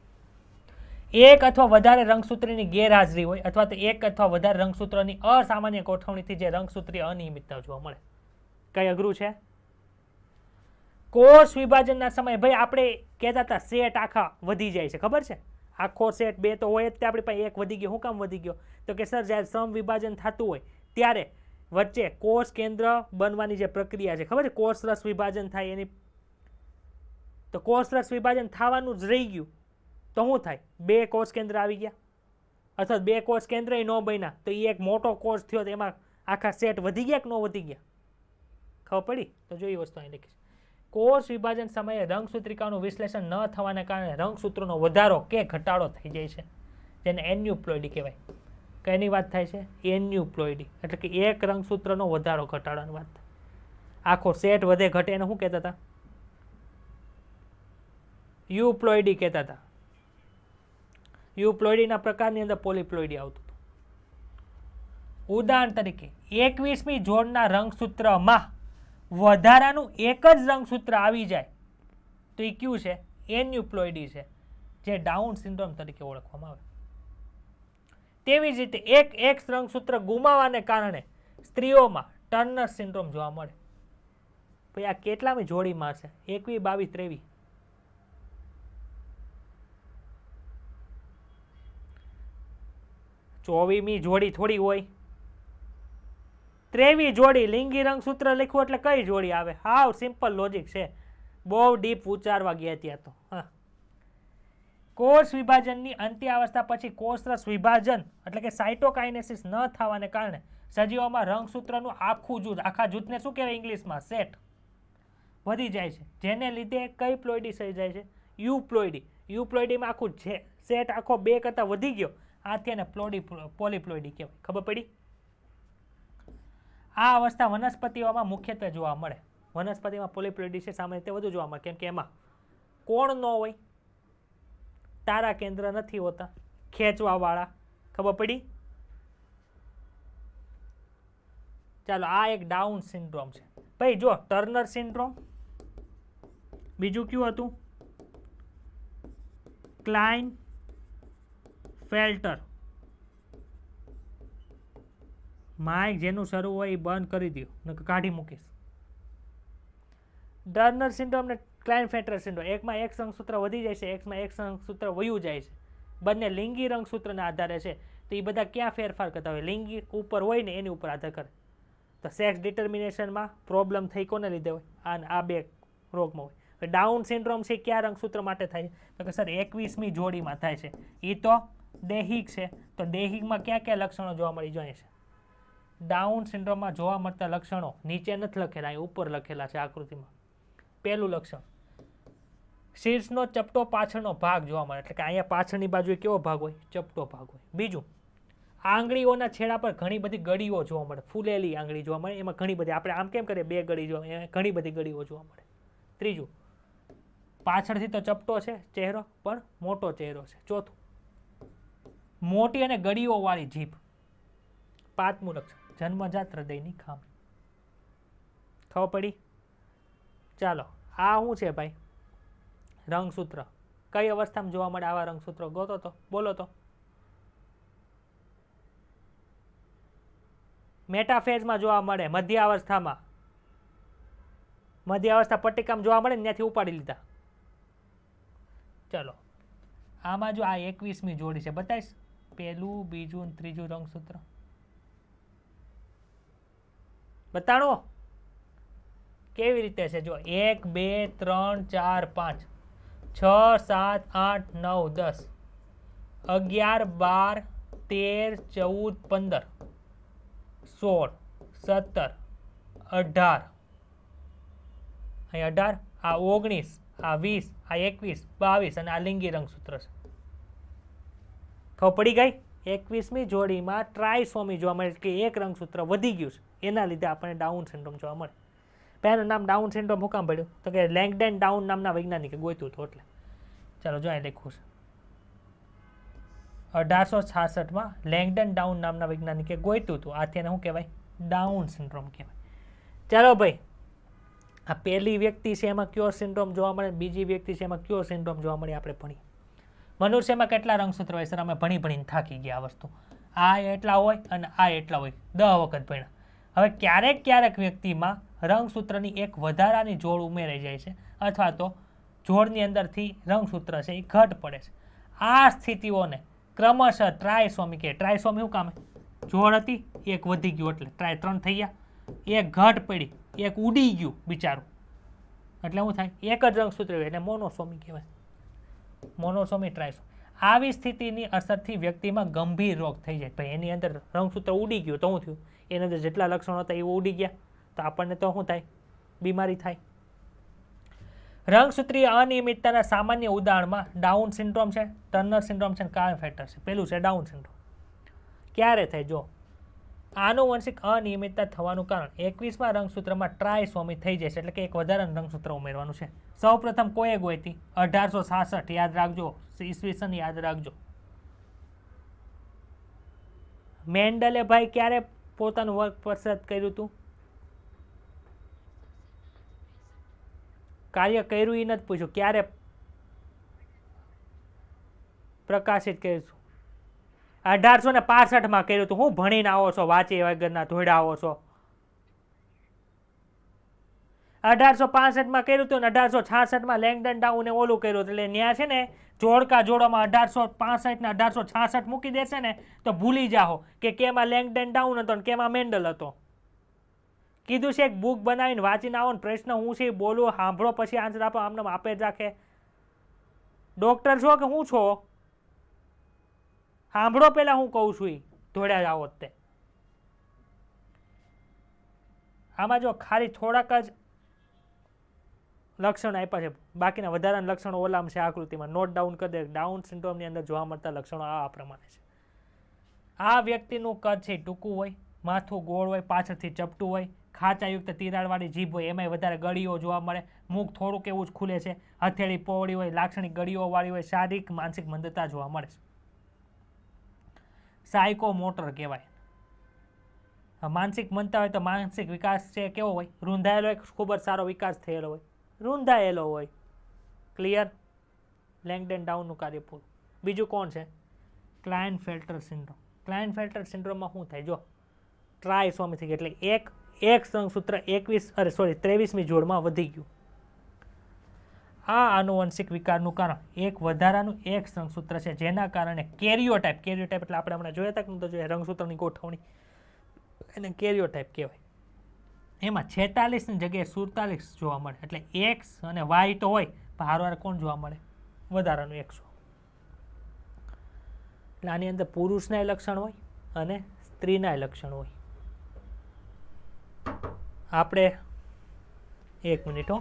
એક અથવા વધારે રંગસૂત્રની ગેરહાજરી હોય અથવા તો એક અથવા વધારે રંગસૂત્રની અસામાન્ય ગોઠવણીથી જે રંગસૂત્રીય અનિયમિતતા જોવા મળે. કઈ અઘરું છે? કોષ વિભાજનના સમયે ભાઈ આપણે કહેતા હતા સેટ આખા વધી જાય છે, ખબર છે? આખો સેટ 2 તો હોય જ, આપણી પાસે 1 વધી ગયો. શું કામ વધી ગયો? તો કે સર જ્યારે સમ વિભાજન થતું હોય ત્યારે વચ્ચે કોષ કેન્દ્ર બનવાની જે પ્રક્રિયા છે, ખબર છે? કોષ રસ વિભાજન થાય એની, તો કોષ રસ વિભાજન થવાનું જ રહી ગયું તો શું થાય? 2 કોષ કેન્દ્ર આવી ગયા, અથવા 2 કોષ કેન્દ્ર ન બન્યા તો એ એક મોટો કોષ થયો, તો એમાં આખા સેટ વધી ગયા કે ન વધી ગયા? ખબર પડી? તો જો એ વસ્તુ અહીં લખીશ. કોષ વિભાજન સમયે રંગસૂત્રિકાનું વિશ્લેષણ ન થવાને કારણે રંગસૂત્રોનો વધારો કે ઘટાડો થઈ જાય છે, જેને એન્યુપ્લોઇડી કહેવાય. કઈની વાત થાય છે? એન્યુપ્લોઇડી, એટલે કે એક રંગસૂત્રનો વધારો ઘટાડોની વાત થાય. આખો સેટ વધે ઘટે એને શું કહેતા હતા? યુપ્લોઇડી કહેતા હતા. યુપ્લોઇડીના પ્રકારની અંદર પોલીપ્લોઇડી આવતું હતું. ઉદાહરણ તરીકે 21મી જોડના રંગસૂત્રમાં વધારાનું એક જ રંગસૂત્ર આવી જાય તો એ કયું છે? એન્યુપ્લોઇડી છે, જે ડાઉન સિન્ડ્રોમ તરીકે ઓળખવામાં આવે. તેવી જ રીતે એક એક્સ રંગસૂત્ર ગુમાવવાને કારણે સ્ત્રીઓમાં ટર્નર સિન્ડ્રોમ જોવા મળે. ભાઈ આ કેટલામી જોડીમાં છે? 21, 22, 23. ચોવીસમી જોડી થોડી હોય. 23મી જોડી લિંગી રંગસૂત્ર લખ્યું એટલે કઈ જોડી આવે? હાવ સિમ્પલ લોજિક છે, બહુ ડીપ ઉચ્ચારવા ગયા ત્યાં તો. કોષ વિભાજનની અંત્યાવસ્થા પછી કોષરસ વિભાજન એટલે કે સાયટોકાઇનેસિસ ન થવાને કારણે સજીવોમાં રંગસૂત્રનું આખું જૂથ, આખા જૂથને શું કહેવાય ઇંગ્લિશમાં? સેટ વધી જાય છે, જેને લીધે કઈ પ્લોઇડી થઈ જાય છે? યુપ્લોઇડી. યુપ્લોઇડીમાં આખું સેટ આખો 2 કરતાં વધી ગયો, આથી એને પોલીપ્લોઇડી કહેવાય. ખબર પડી? આ અવસ્થા વનસ્પતિઓમાં મુખ્યત્વે જોવા મળે. વનસ્પતિમાં પોલીપ્લોઇડી છે સામાન્ય રીતે વધુ જોવા મળે, કેમ કે એમાં કોણ ન હોય, તારા કેન્દ્ર નથી હોતા, ખેંચવાવાળા. ખબર પડી? ચાલો, આ એક ડાઉન સિન્ડ્રોમ છે. ભાઈ જો ટર્નર સિન્ડ્રોમ, બીજું કયું હતું? ક્લાઇન ફેલ્ટર. માઇક જેનું શરૂ હોય એ બંધ કરી દો, નકર કાઢી મૂકીશ. ટર્નર સિન્ડ્રોમ ને ક્લાઇન ફેલ્ટર સિન્ડ્રોમ, એકમાં એક રંગસૂત્ર વધી જાય છે, એકમાં એક રંગસૂત્ર વયું જાય છે. બંને લિંગી રંગસૂત્રના આધારે છે, તો એ બધા ક્યાં ફેરફાર કરતા હોય? લિંગી ઉપર હોય ને એની ઉપર આધાર કરે. તો સેક્સ ડિટર્મિનેશનમાં પ્રોબ્લેમ થઈ કોને લીધે હોય? આ 2 રોગમાં હોય. ડાઉન સિન્ડ્રોમ છે કયા રંગસૂત્ર માટે થાય છે? તો કે સર 21મી જોડીમાં થાય છે. એ તો દૈહિક છે, તો દૈહિકમાં કયા કયા લક્ષણો જોવા મળી જાય છે? ડાઉન સિન્ડ્રોમમાં જોવા મળતા લક્ષણો નીચે નથી લખેલા, અહીં ઉપર લખેલા છે આકૃતિમાં. પહેલું લક્ષણ, શીર્ષનો ચપટો પાછળનો ભાગ જોવા મળે, એટલે કે અહીંયા પાછળની બાજુએ કેવો ભાગ હોય? ચપટો ભાગ હોય. બીજું, આંગળીઓના છેડા પર ઘણી બધી ગળીઓ જોવા મળે, ફૂલેલી આંગળી જોવા મળે, એમાં ઘણી બધી, આપણે આમ કેમ કરીએ 2 ગળી જોવા, એમાં ઘણી બધી ગળીઓ જોવા મળે. ત્રીજું, પાછળથી તો ચપટો છે ચહેરો, પણ મોટો ચહેરો છે. ચોથું, મોટી અને ગળીઓવાળી જીભ. 5મું લક્ષણ, જન્મજાત હૃદયની ખામી. ખબર પડી? ચાલો, આ શું છે ભાઈ? રંગસૂત્ર. કઈ અવસ્થામાં જોવા મળે આવા રંગસૂત્રો? ગોતો તો, બોલો તો. મેટાફેઝમાં જોવા મળે, મધ્યાવસ્થામાં. મધ્યાવસ્થા પટ્ટિકામાં જોવા મળે ને, ત્યાંથી ઉપાડી લીધા. ચલો, આમાં જો આ 21મી જોડી છે, બતાવીશ. પહેલું, બીજું અને ત્રીજું રંગસૂત્ર બતાડો કેવી રીતે છે. જો 1, 2, 3, 4, 5, 6, 7, 8, 9, 10, 11, 12, 13, 14, 15, 16, 17, 18, અહીં 18, આ 19, આ 20, આ 21, 22 અને આ લિંગી રંગસૂત્ર છે. ખબર પડી ગઈ? 21મી જોડીમાં ટ્રાયસોમી જોવા મળે કે એક રંગસૂત્ર વધી ગયું છે, એના લીધે આપણને ડાઉન સિન્ડ્રોમ જોવા મળે. પહેલું નામ ડાઉન સિન્ડ્રોમ શું કામ પડ્યું? તો કે લેંગડન ડાઉન નામના વૈજ્ઞાનિકે ગોત્યું હતું એટલે. ચાલો જો અહીં લખ્યું છે 1866માં લેંગડન ડાઉન નામના વૈજ્ઞાનિકે ગોત્યું હતું. આથી એને શું કહેવાય? ડાઉન સિન્ડ્રોમ કહેવાય. ચાલો ભાઈ, આ પહેલી વ્યક્તિ છે એમાં કયો સિન્ડ્રોમ જોવા મળે, બીજી વ્યક્તિ છે એમાં કયો સિન્ડ્રોમ જોવા મળે આપણે ભણીએ. મનુષ્યમાં કેટલા રંગસૂત્ર હોય? સર અમે ભણીને થાકી ગયા આ વસ્તુ. આ એટલા હોય અને આ એટલા હોય, 10 વખત ભણ્યા. હવે ક્યારેક વ્યક્તિમાં રંગસૂત્રની એક વધારાની જોડ ઉમેરાઈ જાય છે, અથવા તો જોડની અંદરથી રંગસૂત્ર છે એ ઘટ પડે છે. આ સ્થિતિઓને ક્રમશઃ ટ્રાયસોમી કહે. ટ્રાયસોમી શું કામે? જોડ હતી, એક વધી ગયું એટલે ટ્રાય 3 થઈ ગયા, એક ઘટ પડી, એક ઉડી ગયું બિચારું, એટલે શું થાય? એક જ રંગસૂત્ર હોય એટલે મોનોસોમી કહેવાય. મોનોસોમી, ટ્રાયસોમી. આવી સ્થિતિની અસરથી વ્યક્તિમાં ગંભીર રોગ થઈ જાય. ભાઈ એની અંદર રંગસૂત્ર ઉડી ગયું તો શું થયું? એની અંદર જેટલા લક્ષણો હતા એ ઉડી ગયા, તો આપણને તો શું થાય? બીમારી થાય. રંગસૂત્રીય અનિયમિતતાના સામાન્ય ઉદાહરણમાં ડાઉન સિન્ડ્રોમ છે, ટર્નર સિન્ડ્રોમ છે અને કાયફેટર છે. પેલું છે ડાઉન સિન્ડ્રોમ. ક્યારે થાય? જો આનુવંશિક અનિયમિતતા થવાનું કારણ 21મા રંગસૂત્રમાં ટ્રાયસોમી થઈ જશે, એટલે કે એક વધારાનું રંગસૂત્ર ઉમેરવાનું છે. સૌપ્રથમ કોઈએ ગોતી? 1866. યાદ રાખજો, ઈસવીસન યાદ રાખજો. મેન્ડલે ભાઈ ક્યારે પોતાનું વર્ક પ્રસાદ કર્યું હતું? કાર્ય કર્યું એ નથી પૂછ્યું, ક્યારે પ્રકાશિત કર્યું હતું? 1865માં કર્યું હતું. હું ભણીને આવો છો, વાંચી વગરના ધોડા આવો છો. 1865માં કર્યું હતું ને 1866માં લેંગડન ડાઉને ઓલું કર્યું હતું. એટલે ત્યાં છે ને જોડકા જોડોમાં 1865 ને 1866 મૂકી દેશે ને તો ભૂલી જાઓ કે કેમાં લેંગડન ડાઉન હતો ને કેમાં મેન્ડલ હતો. કીધું છે એક બુક બનાવીને વાંચીને આવો ને પ્રશ્ન હું છે બોલું, સાંભળો પછી આન્સર આપો. આમને આપે જ રાખે. ડોક્ટર છો કે હું છો? સાંભળો પેલા હું કહું છું. ધોડ્યા જ આવો તે. આમાં જો ખાલી થોડાક જ લક્ષણો આપ્યા છે, બાકીના વધારાના લક્ષણો ઓલામાં છે આકૃતિમાં. નોટ ડાઉન કરી દે. ડાઉન સિન્ડ્રોમની અંદર જોવા મળતા લક્ષણો આ પ્રમાણે છે. આ વ્યક્તિનું કદ છે ટૂંકું હોય, માથું ગોળ હોય, પાછળથી ચપટું હોય, ખાંચાયુક્ત તિરાડવાળી જીભ હોય, એમાંય વધારે ગળીઓ જોવા મળે, મુખ થોડુંક એવું જ ખુલે છે, હથેળી પહોળી હોય, લાક્ષણિક ગળીઓવાળી હોય, શારીરિક માનસિક મંદતા જોવા મળે છે. સાયકો મોટર કહેવાય. માનસિક મંદતા હોય તો માનસિક વિકાસ છે કેવો હોય? રૂંધાયેલો હોય, ખૂબ જ સારો વિકાસ થયેલો હોય, રૂંધાયેલો હોય. ક્લિયર? લેંગડન ડાઉનનું કાર્ય પૂરું. બીજું કોણ છે? ક્લાયનફેલ્ટર સિન્ડ્રોમ. ક્લાયનફેલ્ટર સિન્ડ્રોમમાં શું થાય? જો ટ્રાયસોમી થઈ ગઈ એટલે એક રંગસૂત્ર 23મી જોડમાં વધી ગયું. આ આનુવંશિક વિકારનું કારણ એક વધારાનું એક રંગસૂત્ર છે, જેના કારણે કેરિયોટાઇપ એટલે આપણે હમણાં જોયા હતા કે તો જોઈએ રંગસૂત્રની ગોઠવણી, એને કેરિયોટાઇપ કહેવાય. એમાં 46ની જગ્યાએ 47 જોવા મળે. એટલે એક્સ અને વાય તો હોય, પણ હારવાર કોણ જોવા મળે? વધારાનું એક્સ. એટલે આની અંદર પુરુષના લક્ષણ હોય અને સ્ત્રીના લક્ષણ હોય. આપણે 1 મિનિટ હો.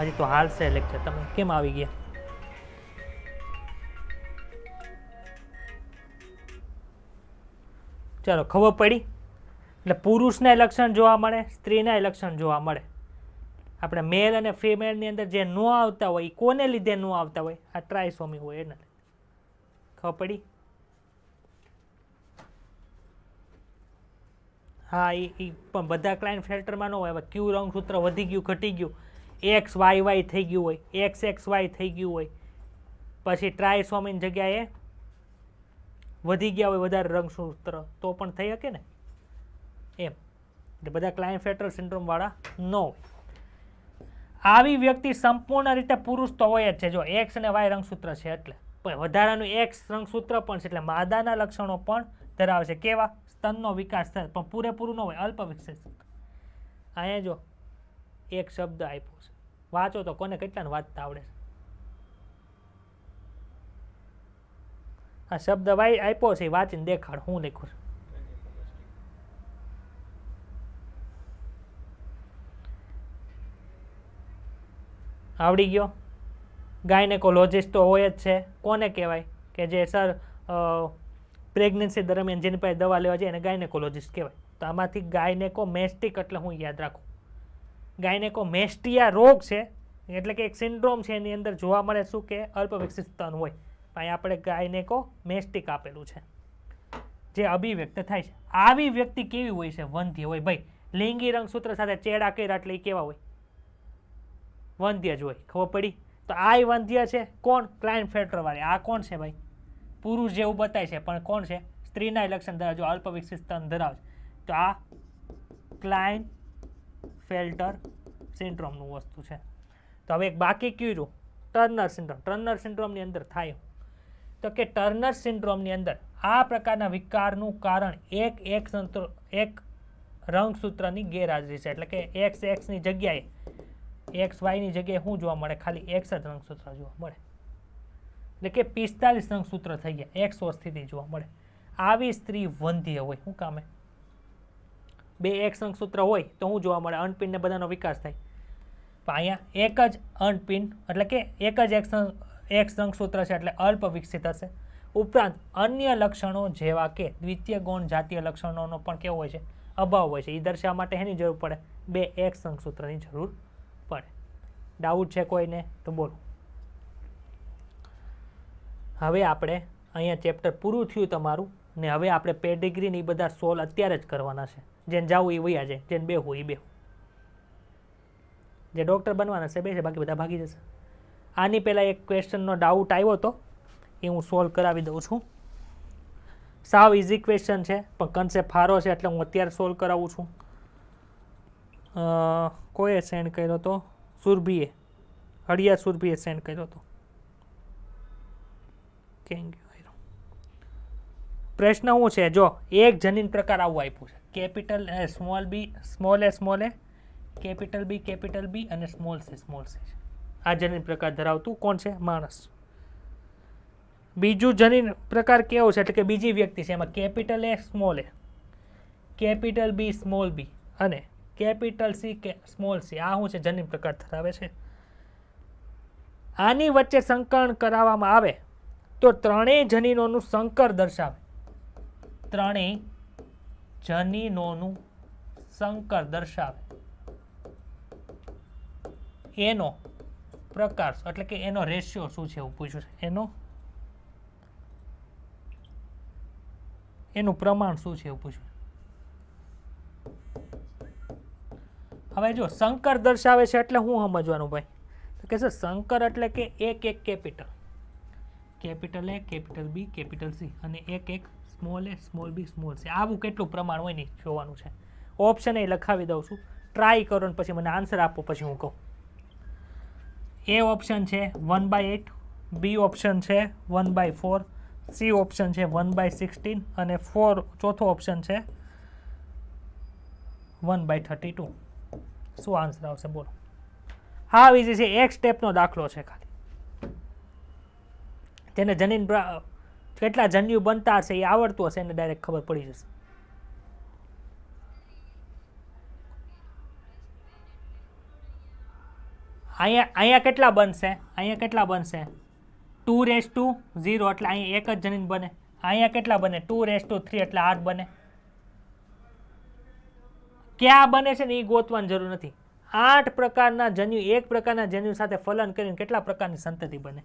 હજી તો હાલ છે લેક્ચર. તમે કેમ આવી ગયા? ચાલો ખબર પડી. એટલે પુરુષના લક્ષણ જોવા મળે, સ્ત્રીના લક્ષણ જોવા મળે. આપણે મેલ અને ફિમેલની અંદર જે ન આવતા હોય એ કોને લીધે ન આવતા હોય? આ ટ્રાયસોમી હોય એના લીધે. ખબર પડી? હા, એ પણ બધા ક્લાયનફેલ્ટરમાં ન હોય. હવે ક્યુ રંગસૂત્ર વધી ગયું, ઘટી ગયું, એક્સ વાય વાય થઈ ગયું હોય, એક્સ એક્સ વાય થઈ ગયું હોય, પછી ટ્રાયસોમીની જગ્યાએ વધી ગયા હોય વધારે રંગસૂત્ર, તો પણ થઈ શકે ને એમ. એટલે બધા ક્લાયનફેલ્ટર સિન્ડ્રોમ વાળા ન હોય. આવી વ્યક્તિ સંપૂર્ણ રીતે પુરુષ તો હોય જ છે. જો એક્સ અને વાય રંગસૂત્ર છે એટલે, પણ વધારાનું એક્સ રંગસૂત્ર પણ છે, એટલે માદાના લક્ષણો પણ ધરાવે છે. કેવા? સ્તનનો વિકાસ થાય, પણ પૂરેપૂરું ન હોય, અલ્પ વિકસિત. અહીંયા જો એક શબ્દ આપ્યો છે, વાંચો તો કોને કેટલાને વાંચતા આવડે છે? આ શબ્દ આપ્યો છે વાંચીને દેખાડ હું લખ્યું છે. આવડી ગયો. ગાયનેકોલોજિસ્ટ તો હોય જ છે. કોને કહેવાય કે જે સર પ્રેગ્નન્સી દરમિયાન જેની પાસે દવા લેવા જાય એને ગાયનેકોલોજિસ્ટ કહેવાય. તો આમાંથી ગાયનેકોમેસ્ટિક એટલે હું યાદ રાખું. ગાયનેકોમેસ્ટિયા રોગ છે એટલે કે એક સિન્ડ્રોમ છે, એની અંદર જોવા મળે શું કે અલ્પવિકસિત સ્તન હોય. અહીં આપણે ગાયનેકોમેસ્ટિક આપેલું છે જે અભિવ્યક્ત થાય છે. આવી વ્યક્તિ કેવી હોય છે? વંધ્ય હોય. ભાઈ લિંગી રંગસૂત્ર સાથે ચેડા કર્યા એટલે એ કેવા હોય? વંધ્ય જ હોય. ખબર પડી? તો આ વંધ્ય છે. કોણ? ક્લાઇનફેલ્ટર વાળી. આ કોણ છે ભાઈ? પુરુષ જેવું બતાય છે પણ કોણ છે? સ્ત્રીના લક્ષણ ધરાવે, જો અલ્પવિકસિત સ્તન ધરાવે તો આ ક્લાઇનફેલ્ટર સિન્ડ્રોમનું વસ્તુ છે. તો હવે એક બાકી કયું? Turner syndrome. ટર્નર સિન્ડ્રોમની અંદર થાય તો કે ટર્નર સિન્ડ્રોમની અંદર આ પ્રકારના વિકારનું કારણ એક રંગસૂત્રની ગેરહાજરી છે. એટલે કે એક્સની જગ્યાએ XYની જગ્યાએ શું જોવા મળે? ખાલી X જ રંગસૂત્ર જોવા મળે. એટલે કે 45 રંગસૂત્ર થઈ ગયા, X સ્થિતિ જોવા મળે. આવી સ્ત્રી વંધ્ય હોય. શું કામે? 2 X રંગસૂત્ર હોય તો શું જોવા મળે? અનપિંડ ને બધાનો વિકાસ થાય. પણ અહીંયા એક જ અનપિંડ એટલે કે એક જ X રંગસૂત્ર છે એટલે અલ્પ વિકસિત હશે. ઉપરાંત અન્ય લક્ષણો જેવા કે દ્વિતીય ગૌણ જાતીય લક્ષણોનો પણ કેવો હોય છે? અભાવ હોય છે. એ દર્શાવવા માટે એની જરૂર પડે? 2 X રંગસૂત્રની જરૂર પડે. ડાઉટ છે કોઈને? તો બોલો. હવે આપણે અહીંયા ચેપ્ટર પૂરું થયું તમારું ને હવે આપણે પેડિગ્રી ને બધા સોલ્વ અત્યારે જ કરવાના છે. જેને જાવું એ વયા જાય, જેને બેહવું એ બેહવું. જે ડૉક્ટર બનવાના છે બે છે, બાકી બધા ભાગી જશે. આની પહેલાં એક ક્વેશ્ચનનો ડાઉટ આવ્યો હતો એ હું સોલ્વ કરાવી દઉં છું. સાવ ઇઝી ક્વેશ્ચન છે પણ કન્સેપ્ટ સારો છે એટલે હું અત્યારે સોલ્વ કરાવું છું. કોઈએ સેન્ડ કર્યો હતો? સુરભીએ, હળિયા સુરભીએ સેન્ડ કર્યો હતો. પ્રશ્ન શું છે? જો એક જનીન પ્રકાર આવું આપ્યું છે, capital small B, small A, capital બી અને સ્મોલ સી છે. આ જનીન પ્રકાર ધરાવતું કોણ છે? માણસ. બીજું જનીન પ્રકાર કેવો છે? એટલે કે બીજી વ્યક્તિ છે, એમાં capital A, capital B, small B અને કેપિટલ સી કે સ્મોલ સી. આ શું છે? જનીન પ્રકાર ધરાવે છે. આની વચ્ચે સંકરણ કરાવવામાં આવે તો ત્રણેય જનીનોનું સંકર દર્શાવે. ત્રણેય જનીનોનું સંકર દર્શાવે એનો પ્રકાર એટલે કે એનો રેશિયો શું છે એવું પૂછ્યું છે. એનું પ્રમાણ શું છે એવું પૂછ્યું. હવે જો સંકર દર્શાવે છે એટલે શું સમજવાનું ભાઈ? તો કે સર સંકર એટલે કે એક capital A, capital B, capital C અને એક small A, small B, small C. આવું કેટલું પ્રમાણ હોય નહીં જોવાનું છે. ઓપ્શન એ લખાવી દઉં છું, ટ્રાય કરો ને પછી મને આન્સર આપો પછી હું કહું. એ ઓપ્શન છે 1/8, બી ઓપ્શન છે 1/4, સી ઓપ્શન છે 1/16 અને ચોથો ઓપ્શન છે 1/32. શું આન્સર આવશે બોલો? હા ઇઝી છે. એક સ્ટેપનો દાખલો છે ખાલી. તેને જનીન કેટલા જન્યુ બનતા હશે એ આવડતું હશે એને ડાયરેક્ટ ખબર પડી જશે. અહીંયા કેટલા બનશે? 2:0 એટલે અહીંયા એક જ જનીન બને. અહીંયા કેટલા બને? 2:3 એટલે 8 બને. ક્યાં બને છે ને એ ગોતવાની જરૂર નથી. 8 પ્રકારના જન્યુ એક પ્રકારના જન્યુ સાથે ફલન કરીને કેટલા પ્રકારની સંતતિ બને?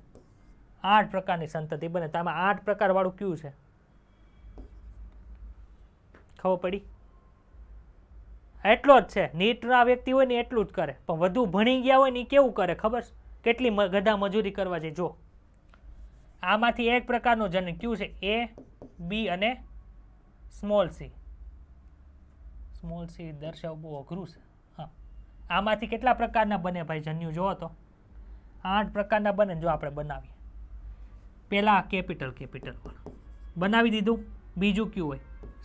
8 પ્રકારની સંતતિ બને. તો આમાં 8 પ્રકાર વાળું કયું છે? ખબર પડી? એટલો જ છે. નીટના વ્યક્તિ હોય ને એટલું જ કરે, પણ વધુ ભણી ગયા હોય ને એ કેવું કરે ખબર? કેટલી ગધા મજૂરી કરવા છે. જો આમાંથી એક પ્રકારનું જનીન કયું છે? એ, બી અને સ્મોલ સી. સ્મોલ સી દર્શાવવું બહુ અઘરું છે. હા, આમાંથી કેટલા પ્રકારના બને ભાઈ જન્યુ? જો તો 8 પ્રકારના બને. જો આપણે બનાવીએ પેલા કેપિટલ બનાવી દીધું. બીજું કયું હોય?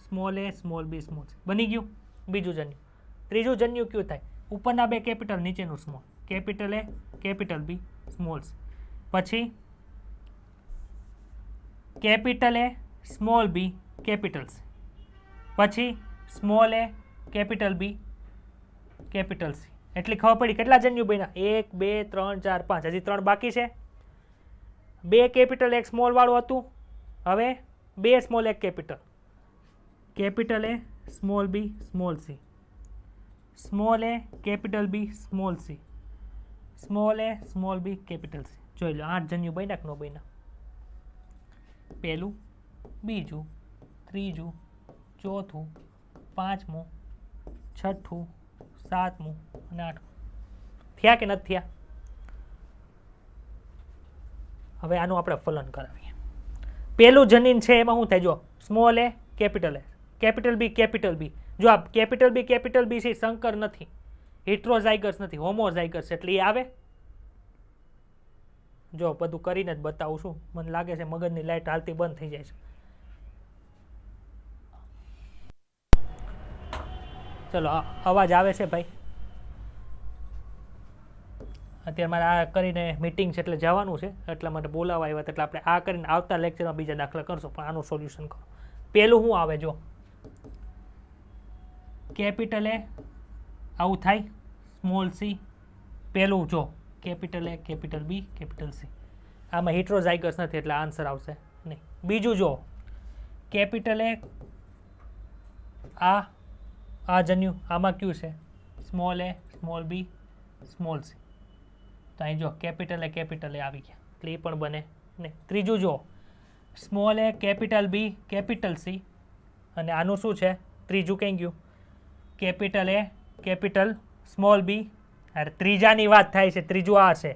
Small A, small B, small C. બની ગયું બીજું જન્યુ. ત્રીજું જન્યુ કયું થાય? ઉપરના બે કેપિટલ, નીચેનું small. Capital A, capital B, small C. પછી capital A small B capital C, પછી small A capital B capital C. એટલી ખબર પડી. કેટલા જન્યુ બન્યા? 1 2 3 4 5. હજી 3 બાકી છે. 2 કેપિટલ 1 સ્મોલ વાળું હતું. હવે 2 small 1 capital. Capital A small B small C, small A capital B small C, small A small B capital C. જોઈ લો 8 જન્યુ બન્યા કે ન બન્યા? પહેલું, બીજું, ત્રીજું, ચોથું, પાંચમું, છઠ્ઠું, સાતમું અને આઠમું. થયા કે નથી થયા? હવે આનું આપણે ફલન કરાવીએ. પહેલું જનીન છે એમાં શું થાય? જો small A capital A, capital B capital B. જો આ કેપિટલ બી છે સંકર નથી, હિટ્રોઝાઇગસ નથી, હોમોઝાઇગસ. એટલે એ આવે. જો બધું કરીને જ બતાવું છું. મને લાગે છે મગજની લાઈટ હાલતી બંધ થઈ જાય છે. ચલો અવાજ આવે છે ભાઈ? અત્યારે મારે આ કરીને મીટિંગ છે એટલે જવાનું છે, એટલા માટે બોલાવવા આવ્યા હતા. એટલે આપણે આ કરીને આવતા લેક્ચરમાં બીજા દાખલા કરશો. પણ આનું સોલ્યુશન કરો. પેલું શું આવે? જો કેપિટલ એ આવું થાય, સ્મોલ સી. પેલું જો capital A capital B capital C. આમાં હિટ્રોઝાઇગસ નથી એટલે આન્સર આવશે નહીં. બીજું જો કેપિટલ એ આ જન્યુ, આમાં કયું છે? Small A small B small C. તો અહીં જો કેપિટલ એ આવી ગયા એટલે એ પણ બને નહીં. ત્રીજું જો small A capital B capital C, અને આનું શું છે? ત્રીજું કઈ ગયું? Capital A capital small B. અરે ત્રીજાની વાત થાય છે, ત્રીજું આ છે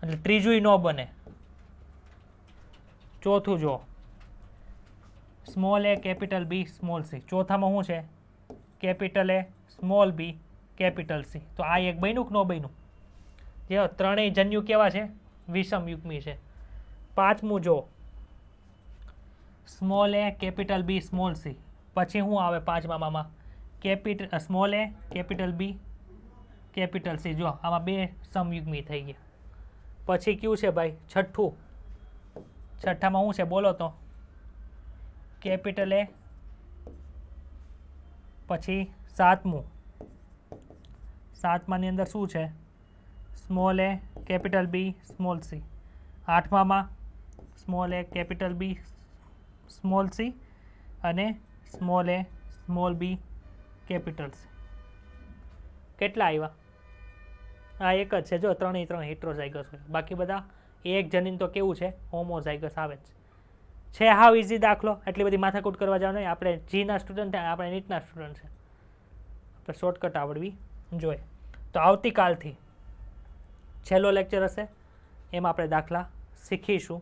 એટલે ત્રીજું ન બને. ચોથું જો small A capital B small C. ચોથામાં શું છે? Capital A small B capital C. તો આ એક બન્યું કે ન બન્યું? જે ત્રણેય જન્યુ કેવા છે? વિષમ યુગ્મી છે. પાંચમું જો small A capital B small C. પછી શું આવે પાંચમામાં? Capital small A capital B capital C. જો આમાં બે સમયુગ્મી થઈ ગયા. પછી કયું છે ભાઈ? છઠ્ઠું. છઠ્ઠામાં શું છે? બોલો તો. કેપિટલ એ, પછી સાતમું. સાતમાની અંદર શું છે? Small A capital B small C. આઠમામાં small A capital B small C અને small A small B capital C. કેટલા આવ્યા? આ એક જ છે. જો ત્રણેય ત્રણ હિટ્રોઝાઇગસ હોય. બાકી બધા એક જનીન તો કેવું છે? હોમોઝાઇગસ આવે છે. હાવ ઇઝી દાખલો. એટલી બધી માથાકૂટ કરવા જાવ નહીં. આપણે જીના સ્ટુડન્ટ, આપણે નીટના સ્ટુડન્ટ છે. આપણે શોર્ટકટ આવડવી જોઈએ. તો આવતીકાલથી છેલ્લો લેક્ચર હશે, એમાં આપણે દાખલા શીખીશું.